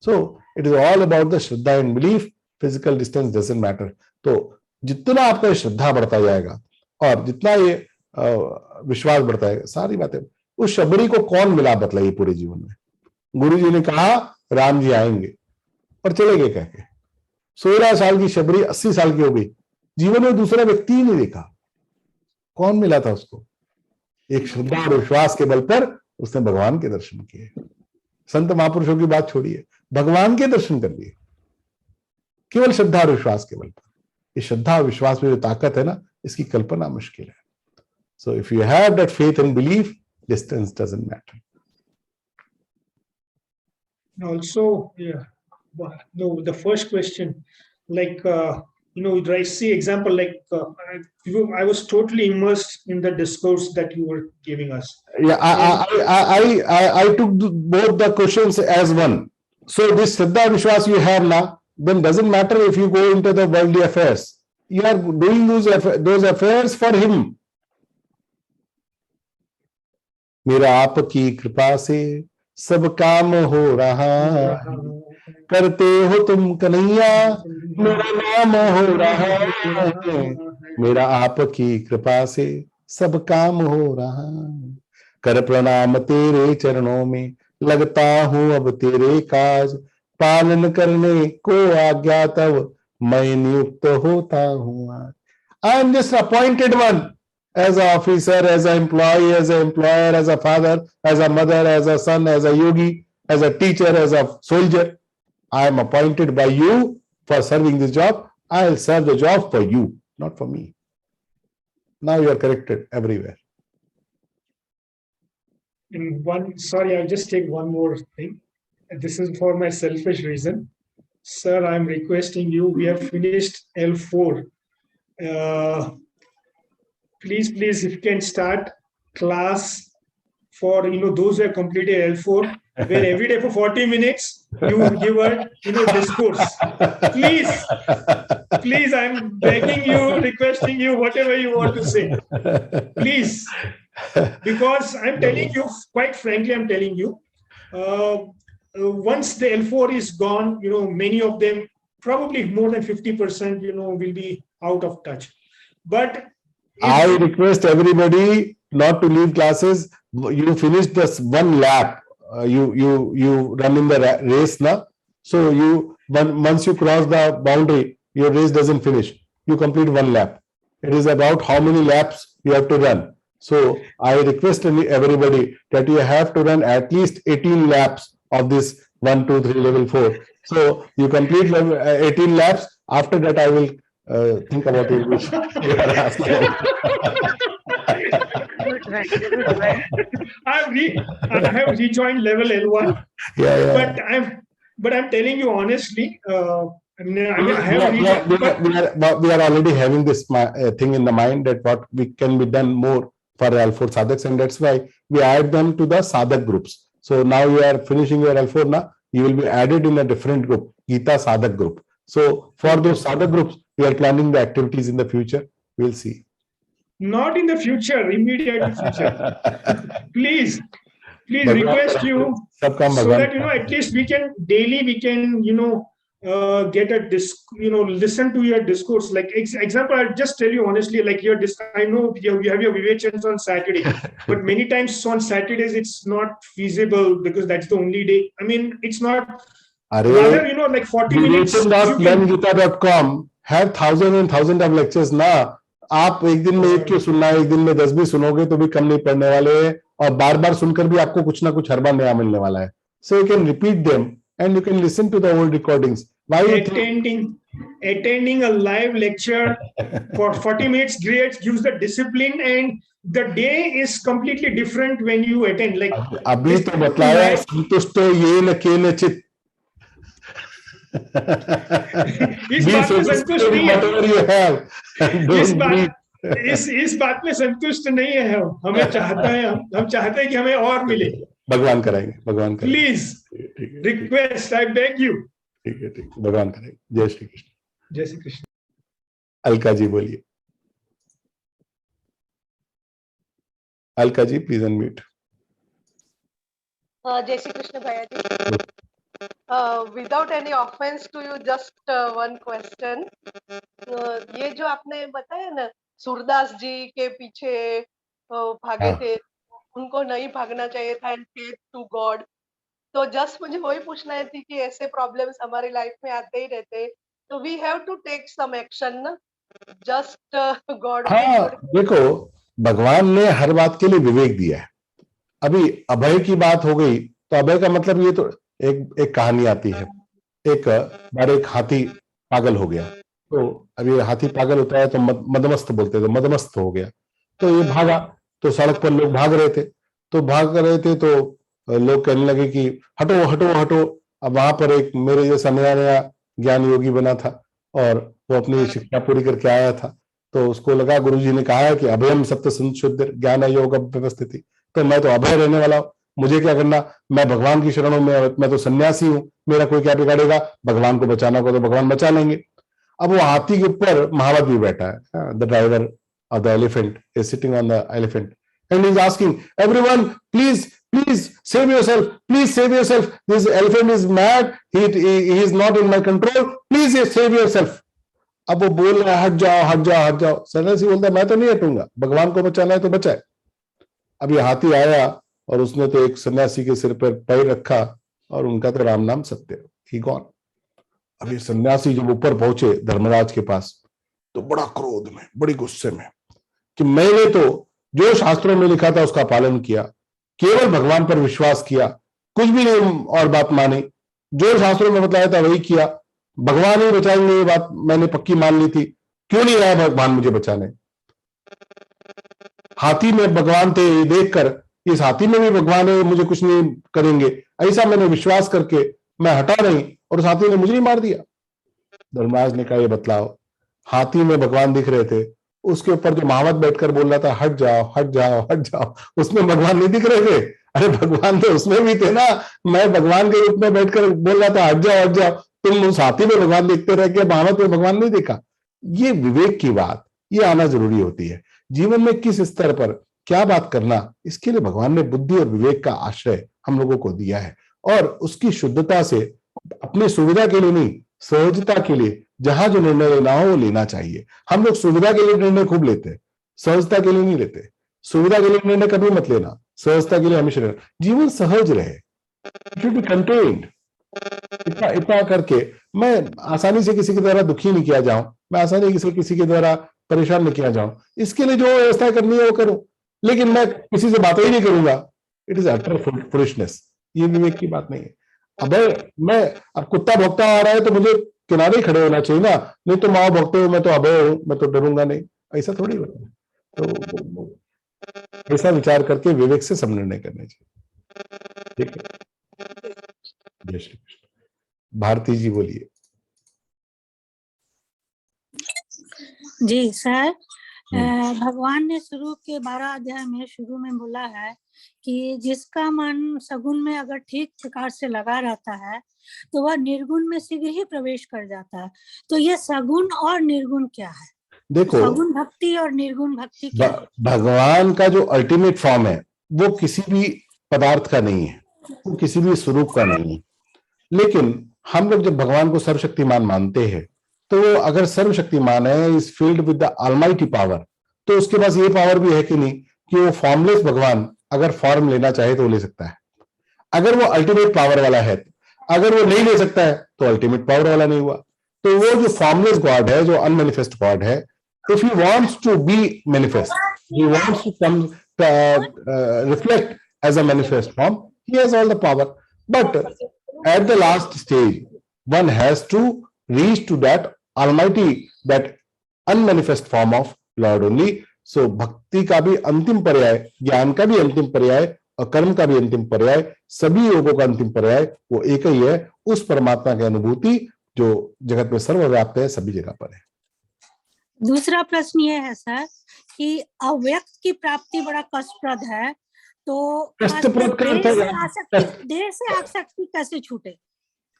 [SPEAKER 2] So it is all about the Shraddha and belief. Physical distance doesn't matter. तो जितना आपका श्रद्धा बढ़ता जाएगा और जितना ये विश्वास बढ़ता है, सारी बातें. उस शबरी को कौन मिला बतलाइए पूरे जीवन में? गुरु जी ने कहा राम जी आएंगे और चले गए कह के. 16 साल की शबरी 80 साल की हो गई, जीवन में दूसरा व्यक्ति ही नहीं देखा. कौन मिला था उसको? एक श्रद्धा और विश्वास के बल पर उसने भगवान के दर्शन किए. संत महापुरुषों की बात छोड़िए, भगवान के दर्शन कर लिए केवल श्रद्धा और विश्वास के बल पर. ये श्रद्धा और विश्वास में जो ताकत है ना, इसकी कल्पना मुश्किल है. So if you have that faith and belief, distance doesn't matter.
[SPEAKER 5] Also, yeah, no, the first question, like, I see example, like, I was totally immersed in the discourse that you were giving us.
[SPEAKER 2] Yeah, I took both the questions as one. So this Shraddha Vishwas you have now, then doesn't matter if you go into the worldly affairs. You are doing those affairs for him. मेरा आपकी कृपा से सब काम हो रहा है, करते हो तुम कन्हैया मेरा नाम हो रहा है, मेरा आपकी कृपा से सब काम हो रहा है, कर प्रणाम तेरे चरणों में लगता हूं अब तेरे काज, पालन करने को आज्ञा तब मैं नियुक्त होता हूं आज. I am just appointed one. As an officer, as an employee, as an employer, as a father, as a mother, as a son, as a yogi, as a teacher, as a soldier, I am appointed by you for serving this job. I will serve the job for you, not for me. Now you are corrected everywhere.
[SPEAKER 5] And sorry, I'll just take one more thing. This is for my selfish reason. Sir, I'm requesting you, we have finished L4. Please, if you can start class for those who have completed L4, where every day for 40 minutes you give a discourse. Please, I'm begging you, requesting you, whatever you want to say. Please, because I'm telling you, quite frankly, I'm telling you, once the L4 is gone, many of them, probably more than 50%, will be out of touch. But
[SPEAKER 2] I request everybody not to leave classes. You finish this one lap. You run in the race now. So once you cross the boundary, your race doesn't finish. You complete one lap. It is about how many laps you have to run. So I request everybody that you have to run at least 18 laps of this 1, 2, 3, level 4. So you complete 18 laps. After that, I will think about English.
[SPEAKER 5] I have rejoined level L1.
[SPEAKER 2] Yeah.
[SPEAKER 5] But I'm telling you honestly,
[SPEAKER 2] We are already having this thing in the mind that what we can be done more for L4 sadhaks, and that's why we add them to the sadhak groups. So now you are finishing your L4 now, you will be added in a different group, Geeta sadhak group. So for those sadhak groups, we are planning the activities in the future. We'll see.
[SPEAKER 5] Not in the future, immediate future. Please request you so that at least we can get a listen to your discourse. Like example, I'll just tell you honestly, like I know you have your Vivechans on Saturday, but many times on Saturdays it's not feasible because that's the only day. I mean, it's not. Rather, like 40 minutes.
[SPEAKER 2] Vivechans.learngita.com have thousands and thousands of lectures now. आप एक दिन में 1 क्यों सुनना है, एक दिन में 10 भी सुनोगे तो भी कम नहीं पड़ने वाले हैं, और बार-बार सुनकर भी आपको कुछ ना कुछ हर बार नया मिलने वाला है. So you can repeat them and you can listen to the old recordings. Why
[SPEAKER 5] attending a live lecture for 40 minutes gives the discipline, and the day is completely different when you attend. Like
[SPEAKER 2] अभी तो बताया संतुष्ट ये न के न चित.
[SPEAKER 5] इस बात में संतुष्ट नहीं है. हमें हम चाहते हैं कि हमें और मिले.
[SPEAKER 2] भगवान कराएंगे.
[SPEAKER 5] Please request, I beg you.
[SPEAKER 2] ठीक है, भगवान करेंगे. जय श्री कृष्ण.
[SPEAKER 5] जय श्री कृष्ण.
[SPEAKER 2] अलका जी बोलिए. Alka ji please unmute.
[SPEAKER 6] जय श्री कृष्ण भैया जी. Without any offense to you, just one question. ये जो आपने बताया ना, सूरदास जी के पीछे भागे थे, उनको नहीं भागना चाहिए था, and faith to God. तो जस्ट मुझे वही पूछना थी कि ऐसे प्रॉब्लम्स हमारी लाइफ में आते ही रहते हैं, तो we have to take some action ना, जस्ट गॉड.
[SPEAKER 2] हाँ, देखो भगवान ने हर बात के लिए विवेक दिया है. अभी अभय की बात हो गई तो अभय का मतलब ये तो एक कहानी आती है. एक बार एक हाथी पागल हो गया. तो अभी हाथी पागल होता है तो मदमस्त बोलते, तो मदमस्त हो गया. तो ये भागा, तो सड़क पर लोग भाग रहे थे तो लोग कहने लगे कि हटो हटो हटो. अब वहां पर एक मेरे जैसा नया ज्ञान योगी बना था और वो अपनी शिक्षा पूरी करके आया था. तो उसको लगा, गुरुजी ने कहा है कि अभयम सत्य संशुद्ध ज्ञान योग व्यवस्थिति, तो मैं तो अभय रहने वाला हूं. मुझे क्या करना, मैं भगवान की शरणों में, मैं तो सन्यासी हूं, मेरा कोई क्या बिगाड़ेगा, भगवान को बचाना होगा तो भगवान बचा लेंगे। अब वो हाथी के ऊपर महावत भी बैठा है, the driver of the elephant is sitting on the elephant and is asking everyone please save yourself, please save yourself, this elephant is mad, he is not in my control, please save yourself। अब वो बोल रहा है हट जाओ हट जाओ हट जाओ, सन्यासी बोलता है मैं तो नहीं हटूंगा, भगवान को बचाना है तो बचाए। अब ये हाथी आया और उसने तो एक सन्यासी के सिर पर पैर रखा और उनका तो राम नाम सत्य, ही गॉन। अब ये सन्यासी जब ऊपर पहुंचे धर्मराज के पास तो बड़ा क्रोध में, बड़ी गुस्से में कि मैंने तो जो शास्त्रों में लिखा था उसका पालन किया, केवल भगवान पर विश्वास किया, कुछ भी नहीं और बात मानी, जो शास्त्रों में बताया था वही किया, भगवान ही बचाएंगे ये बात मैंने पक्की मान ली थी, क्यों नहीं आया भगवान मुझे बचाने। हाथी में भगवान थे ये देखकर इस हाथी में भी भगवान है, मुझे कुछ नहीं करेंगे, ऐसा मैंने विश्वास करके मैं हटा नहीं और उस हाथी ने मुझे ही मार दिया। धर्मराज ने कहा ये बतलाओ, हाथी में भगवान दिख रहे थे, उसके ऊपर जो महावत बैठकर बोल रहा था हट जाओ हट जाओ हट जाओ, उसमें भगवान नहीं दिख रहे थे? अरे भगवान तो उसमें भी थे ना, मैं भगवान के रूप में बैठकर बोल रहा था हट जाओ हट जाओ, तुम उस हाथी में भगवान देखते रह गए, महावत में भगवान नहीं देखा। ये विवेक की बात, ये आना जरूरी होती है जीवन में, किस स्तर पर क्या बात करना, इसके लिए भगवान ने बुद्धि और विवेक का आश्रय हम लोगों को दिया है, और उसकी शुद्धता से अपनी सुविधा के लिए नहीं, सहजता के लिए जहां जो निर्णय लेना हो वो लेना चाहिए। हम लोग सुविधा के लिए निर्णय खूब लेते हैं, सहजता के लिए नहीं लेते। सुविधा के लिए निर्णय कभी मत लेना, सहजता के लिए हमेशा लेना। जीवन सहज रहे, शुड बी कंटेन्ड। इतना इतना करके मैं आसानी से किसी के द्वारा दुखी नहीं किया जाऊं, मैं आसानी से किसी के द्वारा परेशान नहीं किया जाऊं, इसके लिए जो व्यवस्था करनी है वो करूं, लेकिन मैं किसी से बात ही नहीं करूंगा, इट इज अटर फुलिशनेस। ये विवेक की बात नहीं है। अब कुत्ता भौंकता आ रहा है तो मुझे किनारे ही खड़े होना चाहिए ना, नहीं तो माओ भौंकते हुए मैं तो अभय हूं, मैं तो डरूंगा नहीं, ऐसा थोड़ी होता है। तो ऐसा विचार करके विवेक से सब निर्णय करने चाहिए। ठीक है, जय श्री कृष्ण। भारती जी बोलिए।
[SPEAKER 7] जी सर, भगवान ने शुरू के 12 अध्याय में शुरू में बोला है कि जिसका मन सगुण में अगर ठीक प्रकार से लगा रहता है तो वह निर्गुण में शीघ्र ही प्रवेश कर जाता है। तो ये सगुण और निर्गुण क्या है?
[SPEAKER 2] देखो,
[SPEAKER 7] सगुण भक्ति और निर्गुण भक्ति क्या है?
[SPEAKER 2] भगवान का जो अल्टीमेट फॉर्म है वो किसी भी पदार्थ का नहीं है, वो किसी भी स्वरूप का नहीं है। लेकिन हम लोग जब भगवान को सर्वशक्तिमान मानते हैं तो अगर सर्वशक्तिमान है, is field with the almighty power, तो उसके पास ये पावर भी है कि नहीं कि वो फॉर्मलेस भगवान अगर फॉर्म लेना चाहे तो ले सकता है। अगर वो अल्टीमेट पावर वाला है, अगर वो नहीं ले सकता है तो अल्टीमेट पावर वाला नहीं हुआ। तो वो जो फॉर्मलेस गॉड है, जो अनमैनिफेस्ट गॉड है, if he wants to be manifest, he wants to come reflect as a manifest form, he has all the power. But at the last stage one has to reach to that almighty, that unmanifest form of Lord only. So भक्ति का भी अंतिम पर्याय, ज्ञान का भी अंतिम पर्याय और कर्म का भी अंतिम पर्याय, सभी योगों का अंतिम पर्याय वो एक ही है, उस परमात्मा की अनुभूति जो जगत में सर्वव्याप्त है, सभी जगह पर है।
[SPEAKER 7] दूसरा प्रश्न ये है सर कि अव्यक्त की प्राप्ति बड़ा कष्टप्रद है, तो देह से आसक्ति कैसे छूटे?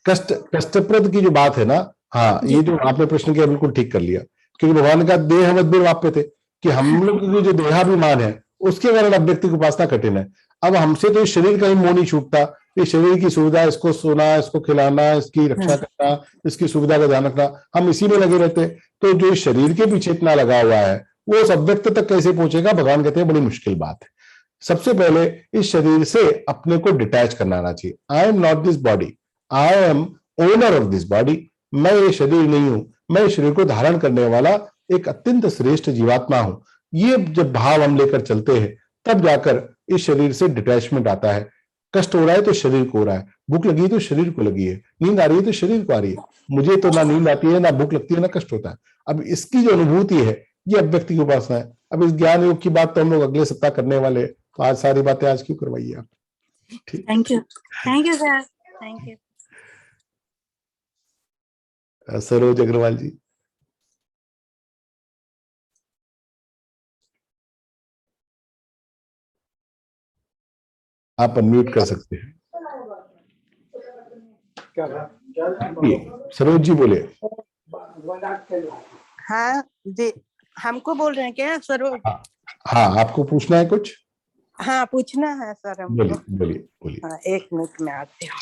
[SPEAKER 2] कष्टप्रद की जो बात है ना, हाँ, ये जो आपने प्रश्न किया बिल्कुल ठीक कर लिया, क्योंकि भगवान का देह वाप्य थे कि हम लोग की जो देहाभिमान है उसके कारण अव्यक्त की उपासना कठिन है। अब हमसे तो इस शरीर का ही मोह नहीं छूटता, ये शरीर की सुविधा, इसको सोना, इसको खिलाना, इसकी रक्षा करना, इसकी सुविधा का ध्यान रखना, हम इसी में लगे रहते। तो जो शरीर के पीछे इतना लगा हुआ है वो उस अव्यक्त तक कैसे पहुंचेगा? भगवान कहते हैं बड़ी मुश्किल बात है। सबसे पहले इस शरीर से अपने को डिटैच करना आना चाहिए। I am not this body, I am owner of this body. मैं ये शरीर नहीं हूं, मैं इस शरीर को धारण करने वाला एक अत्यंत श्रेष्ठ जीवात्मा हूं। ये जब भाव हम लेकर चलते हैं तब जाकर इस शरीर से डिटैचमेंट आता है। कष्ट हो रहा है तो शरीर को हो रहा है, भूख लगी है तो शरीर को लगी है, नींद आ रही है तो शरीर को आ रही है। मुझे तो ना नींद आती है, ना भूख लगती है, ना कष्ट होता है। अब इसकी जो अनुभूति है ये अव्यक्त की उपासना है। अब इस ज्ञान योग की बात तो हम लोग अगले सप्ताह करने वाले, तो आज सारी बातें आज क्यों करवाइए आप?
[SPEAKER 7] Thank you sir, thank you.
[SPEAKER 2] Saroj Agarwal ji. आप अनम्यूट कर सकते हैं। सरोज जी बोले।
[SPEAKER 8] हाँ जी, हमको बोल रहे हैं क्या सरोज?
[SPEAKER 2] हाँ, आपको पूछना है कुछ?
[SPEAKER 8] हाँ पूछना है सर हमको।
[SPEAKER 2] बोलिए बोलिए बोलिए।
[SPEAKER 8] हाँ, 1 मिनट में आती हूँ।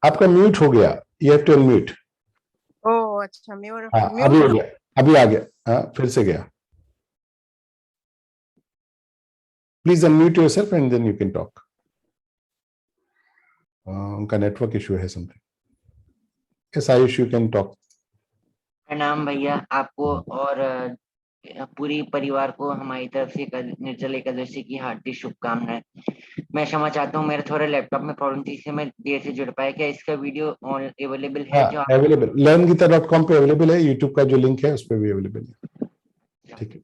[SPEAKER 2] आपका म्यूट हो गया, यू हैव टू अनम्यूट।
[SPEAKER 8] ओह अच्छा, म्यूट
[SPEAKER 2] हाँ, अभी हो गया, अभी आ गया। हाँ, फिर से गया। Please unmute yourself and then you can talk. उनका नेटवर्क इशू है something. Yes Ayush, you can talk.
[SPEAKER 9] प्रणाम भैया आपको और पूरी परिवार को हमारी तरफ से निर्जल एकादशी की हार्दिक शुभकामनाएं। मैं क्षमा चाहता हूँ, मेरे थोड़ा लैपटॉप में प्रॉब्लम थी इसलिए मैं देर से जुड़ पाया। क्या इसका वीडियो अवेलेबल है? जो
[SPEAKER 2] अवेलेबल learngita.com पे अवेलेबल है, यूट्यूब का जो लिंक है उस पे भी अवेलेबल है। ठीक है,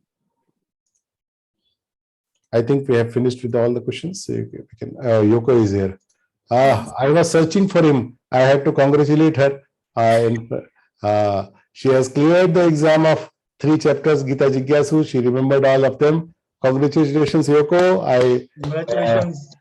[SPEAKER 2] I think we have finished with all the questions. We can, Yoko is here. I was searching for him. I had to congratulate her. She has cleared the exam of 3 chapters Gita Jigyasu. She remembered all of them. Congratulations, Yoko.
[SPEAKER 1] Congratulations.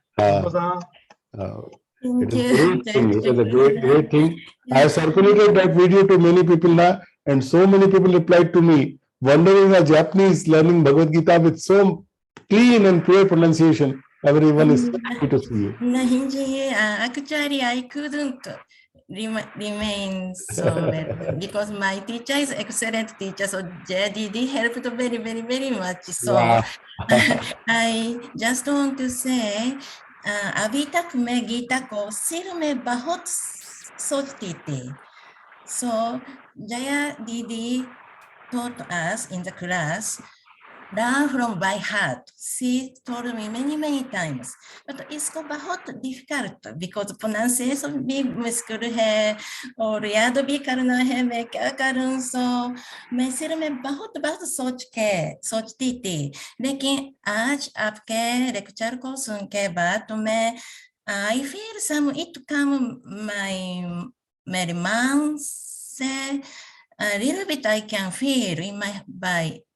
[SPEAKER 2] It is a great thing. It is a great thing. I have circulated that video to many people now, and so many people replied to me, wondering a Japanese learning Bhagavad Gita with so clean and pure pronunciation. Everyone is happy to see you.
[SPEAKER 10] Nahin ji, actually I couldn't remain so well because my teacher is excellent teacher, so JDD helped very much. So
[SPEAKER 2] Wow.
[SPEAKER 10] I just want to say, अभी तक मैं गीता को सिर में बहुत सोचती थी. So Jaya Didi taught us in the class, learn from by heart. She told me many times, but इसको बहुत difficult because pronunciation भी मुश्किल है और याद भी करना है, मैं क्या करूं? So मैं सिर में बहुत सोचती थी, लेकिन आज आपके लेक्चर को सुन के बाद तो मैं I feel some it come my mind say a little bit I can feel in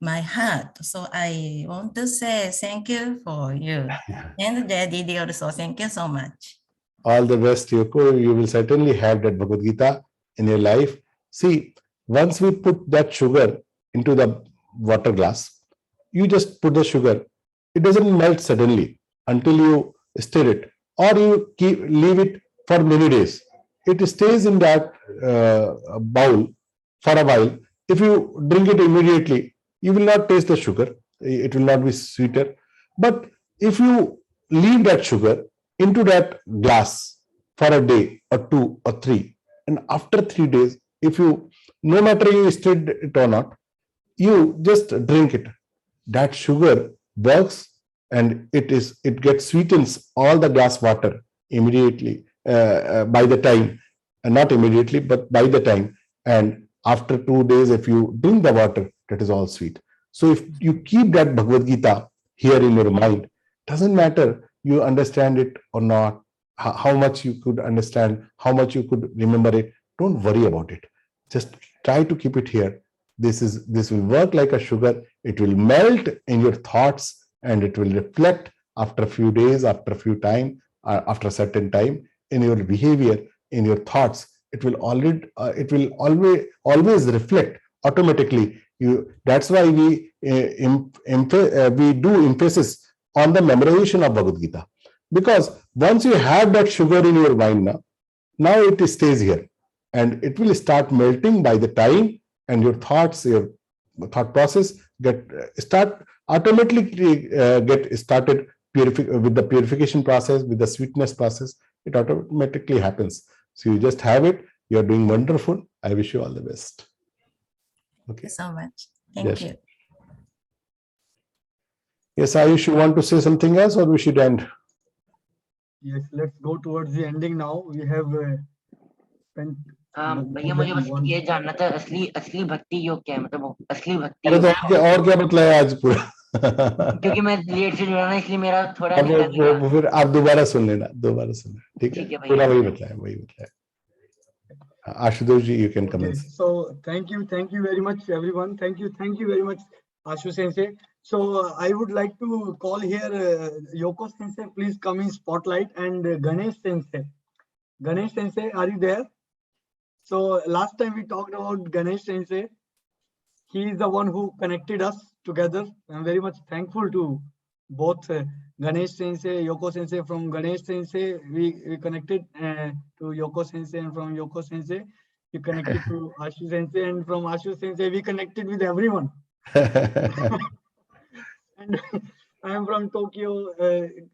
[SPEAKER 10] my heart. So I want to say thank you for you. And Daddy also, thank you so much.
[SPEAKER 2] All the best, Yoko. You will certainly have that Bhagavad Gita in your life. See, once we put that sugar into the water glass, you just put the sugar. It doesn't melt suddenly until you stir it, or you leave it for many days. It stays in that bowl for a while. If you drink it immediately, you will not taste the sugar. It will not be sweeter. But if you leave that sugar into that glass for a day or 2 or 3, and after 3 days, if you, no matter you stirred it or not, you just drink it, that sugar works and it gets sweetens all the glass water immediately by the time, and not immediately, but by the time. And after 2 days, if you drink the water, that is all sweet. So if you keep that Bhagavad Gita here in your mind, doesn't matter you understand it or not, how much you could understand, how much you could remember it, don't worry about it. Just try to keep it here. This will work like a sugar. It will melt in your thoughts and it will reflect after a few days, after a few time, after a certain time in your behavior, in your thoughts. It will always reflect automatically. That's why we do emphasis on the memorization of Bhagavad Gita, because once you have that sugar in your mind now it stays here and it will start melting by the time, and your thoughts, your thought process automatically get started with the purification process, with the sweetness process. It automatically happens. So you just have it. You are doing wonderful. I wish you all the best. Okay.
[SPEAKER 10] Thank you so much. Thank you.
[SPEAKER 2] Yes, Ayush, you want to say something else, or we should end?
[SPEAKER 1] Yes, let's go towards the ending now. We have spent.
[SPEAKER 9] भैया मुझे बस ये जानना था, असली भक्ति योग क्या है? मतलब असली भक्ति
[SPEAKER 2] अरे तो और क्या बतलाया आज पूरा?
[SPEAKER 9] क्योंकि मैं लेट से जुड़ा ना, इसलिए मेरा थोड़ा
[SPEAKER 2] फिर आप दोबारा सुन लेना, ठीक है? पूरा वही बताया। Ashutosh ji, you can
[SPEAKER 1] Okay,
[SPEAKER 2] commence.
[SPEAKER 1] so thank you very much, everyone. Thank you very much, Ashu Sensei. So I would like to call here Yoko Sensei, please come in spotlight, and Ganesh Sensei. Ganesh Sensei, are you there? So last time we talked about Ganesh Sensei. He is the one who connected us together. I'm very much thankful to both Ganesh Sensei, Yoko Sensei. From Ganesh Sensei, we connected to Yoko Sensei, and from Yoko Sensei, we connected to Ashu Sensei, and from Ashu Sensei, we connected with everyone. And I am from Tokyo,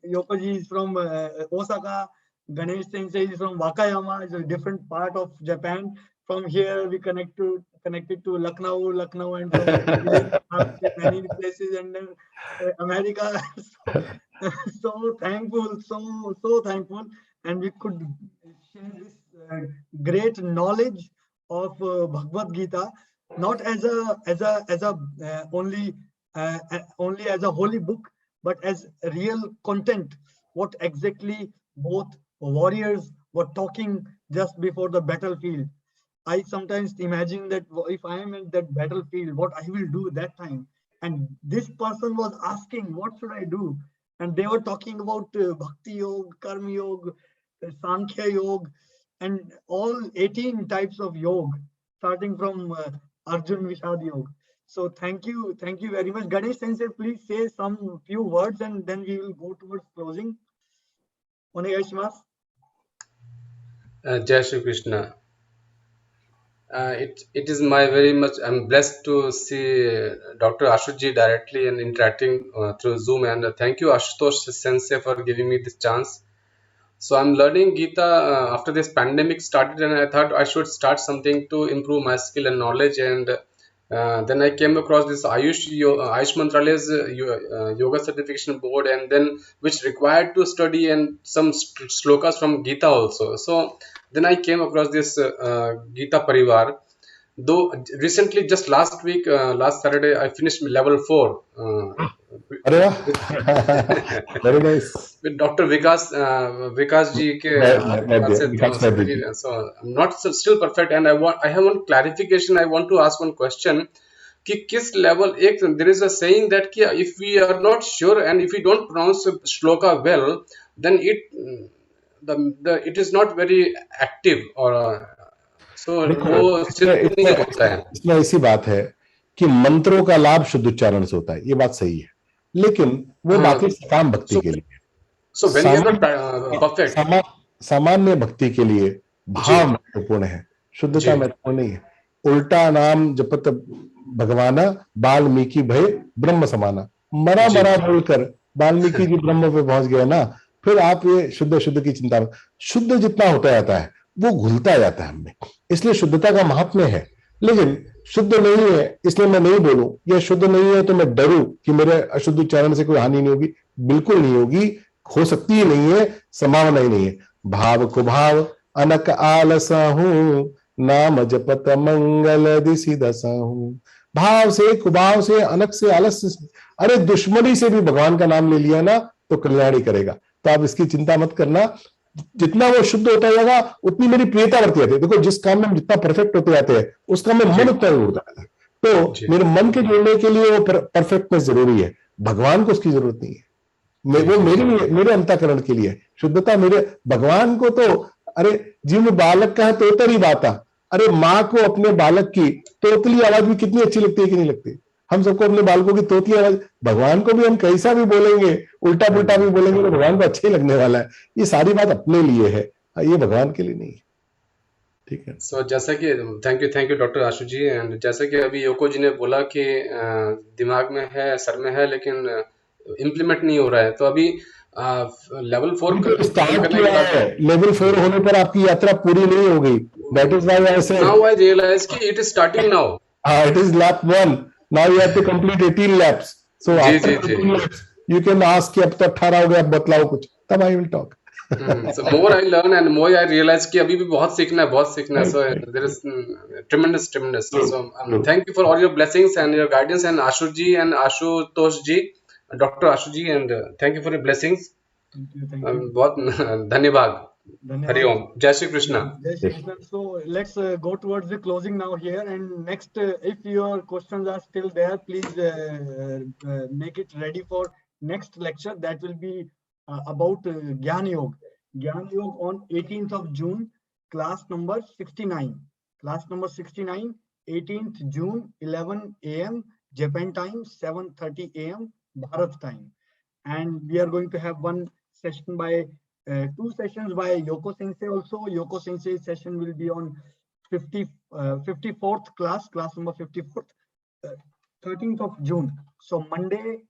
[SPEAKER 1] Yokoji is from Osaka, Ganesh Sensei is from Wakayama, it's a different part of Japan. From here, we connected to Lucknow, and from many places, and then America. So thankful, so thankful, and we could share this great knowledge of Bhagavad Gita, not as a only as a holy book, but as real content. What exactly both warriors were talking just before the battlefield. I sometimes imagine that if I am in that battlefield, what I will do that time. And this person was asking, what should I do? And they were talking about Bhakti Yoga, Karma Yoga, Sankhya Yoga, and all 18 types of yoga, starting from Arjun Vishad Yoga. So thank you very much. Ganesh Sensei, please say some few words, and then we will go towards closing. Onegaishimasu.
[SPEAKER 11] Jai Shri Krishna. It is my very much, I'm blessed to see Dr. Ashu ji directly and interacting through Zoom, and thank you Ashutosh Sensei for giving me this chance. So I'm learning Gita after this pandemic started, and I thought I should start something to improve my skill and knowledge, and then I came across this Ayush Mantralaya's yoga certification board, and then which required to study and some slokas from Gita also. So then I came across this Gita Parivar. Though recently, just last week, last Saturday, I finished level 4.
[SPEAKER 2] Very nice.
[SPEAKER 11] With Dr. Vikas ji ke so I'm not still perfect, and I have one clarification. I want to ask one question. Ki kis level there is a saying that if we are not sure and if we don't pronounce shloka well, then it is not very active or so वो सिर्फ नहीं होता है.
[SPEAKER 2] इसमें ऐसी बात है कि मंत्रों का लाभ शुद्ध उच्चारण से होता है, ये बात सही है, लेकिन वो बाकी सकाम भक्ति के लिए, सामान्य भक्ति के लिए भाव महत्वपूर्ण है, शुद्धता महत्वपूर्ण नहीं है. उल्टा नाम जपत भगवाना वाल्मीकि भय ब्रह्म समाना, मरा बोलकर वाल्मीकि जी ब्रह्म पे पहुंच गए ना, फिर आप ये शुद्ध की चिंता में, शुद्ध जितना होता जाता है वो घुलता जाता है हमें, इसलिए शुद्धता का महात्म्य है. लेकिन शुद्ध नहीं है इसलिए मैं नहीं बोलूं, या शुद्ध नहीं है तो मैं डरूं कि मेरे अशुद्ध उच्चारण से कोई हानि नहीं होगी, बिल्कुल नहीं होगी, हो सकती ही नहीं है, संभावना ही नहीं है. भाव कुभाव अनक आलसाहू नाम जपत मंगल दिशि दसाहू. भाव से, कुभाव से, अनक से, आलस्य से, अरे दुश्मनी से भी भगवान का नाम ले लिया ना तो कल्याण ही करेगा. तो आप इसकी चिंता मत करना, जितना वो शुद्ध होता जाएगा उतनी मेरी प्रियता बढ़ती जाती है. देखो जिस काम में जितना परफेक्ट होते जाते हैं उस काम में मन उतना जुड़ता है, तो मेरे मन के जुड़ने के लिए वो परफेक्टनेस जरूरी है, भगवान को उसकी जरूरत नहीं है. वो मेरे अंतःकरण के लिए शुद्धता, मेरे भगवान को तो, अरे जीव में बालक का है तोतरी बाता, अरे माँ को अपने बालक की तोतली आवाज भी कितनी अच्छी लगती है कि नहीं लगती. हम सबको अपने बालकों की तोतली आवाज, भगवान को भी हम कैसा भी बोलेंगे, उल्टा पुल्टा भी बोलेंगे तो भगवान को अच्छा ही लगने वाला है. ये सारी बात अपने लिए है, ये भगवान के लिए नहीं है. ठीक है.
[SPEAKER 11] सो जैसा कि thank you doctor Ashu ji. And जैसा कि अभी योको जी ने बोला कि दिमाग में है, सर में है, लेकिन इम्प्लीमेंट नहीं हो रहा है, तो अभी लेवल 4
[SPEAKER 2] स्टार्ट किया है. लेवल 4 होने पर आपकी यात्रा पूरी नहीं हो गई. That is why I said
[SPEAKER 11] now I realise कि it is starting now.
[SPEAKER 2] It is lap 1. Now you have to complete 18 laps. So after 18 laps, you can ask कि अब तो 18 हो गया, अब बतलाओ कुछ, तब I will talk.
[SPEAKER 11] So more I learn and more I realize कि अभी भी बहुत सीखना है. So there is tremendous. So thank you for all your blessings and your guidance, and Ashu ji and Ashutosh ji, Dr. Ashu ji, and thank you for your blessings.
[SPEAKER 1] Thank you.
[SPEAKER 11] बहुत धन्यवाद. Hari Om. Jai Shri Krishna.
[SPEAKER 1] Jai Shri Krishna. So let's go towards the closing now here. And next, if your questions are still there, please make it ready for next lecture. That will be about Gyan Yoga. Gyan Yoga on 18th of June, class number 69. Class number 69, 18th June, 11 a.m. Japan time, 7:30 a.m. Bharat time. And we are going to have one session by two sessions by Yoko Sensei also. Yoko Sensei session will be on 54th class number 54th, 13th of June. So Monday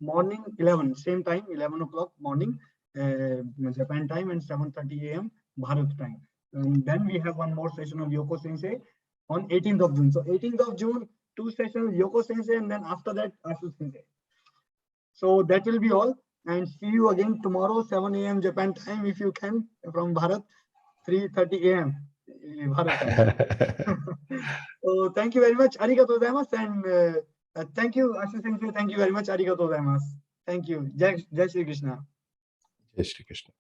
[SPEAKER 1] morning 11, same time, 11 o'clock morning, Japan time, and 7:30 a.m. Bharat time. And then we have one more session of Yoko Sensei on 18th of June. So 18th of June, two sessions, Yoko Sensei, and then after that, Ashu Sensei. So that will be all. And see you again tomorrow, 7 a.m. Japan time, if you can, from Bharat, 3:30 a.m. Bharat time. So thank you very much. Arigatou gozaimasu. And thank you, Ashu Sensei. Thank you very much. Arigatou gozaimasu. Thank you. Jai Shri Krishna.
[SPEAKER 2] Jai Shri Krishna.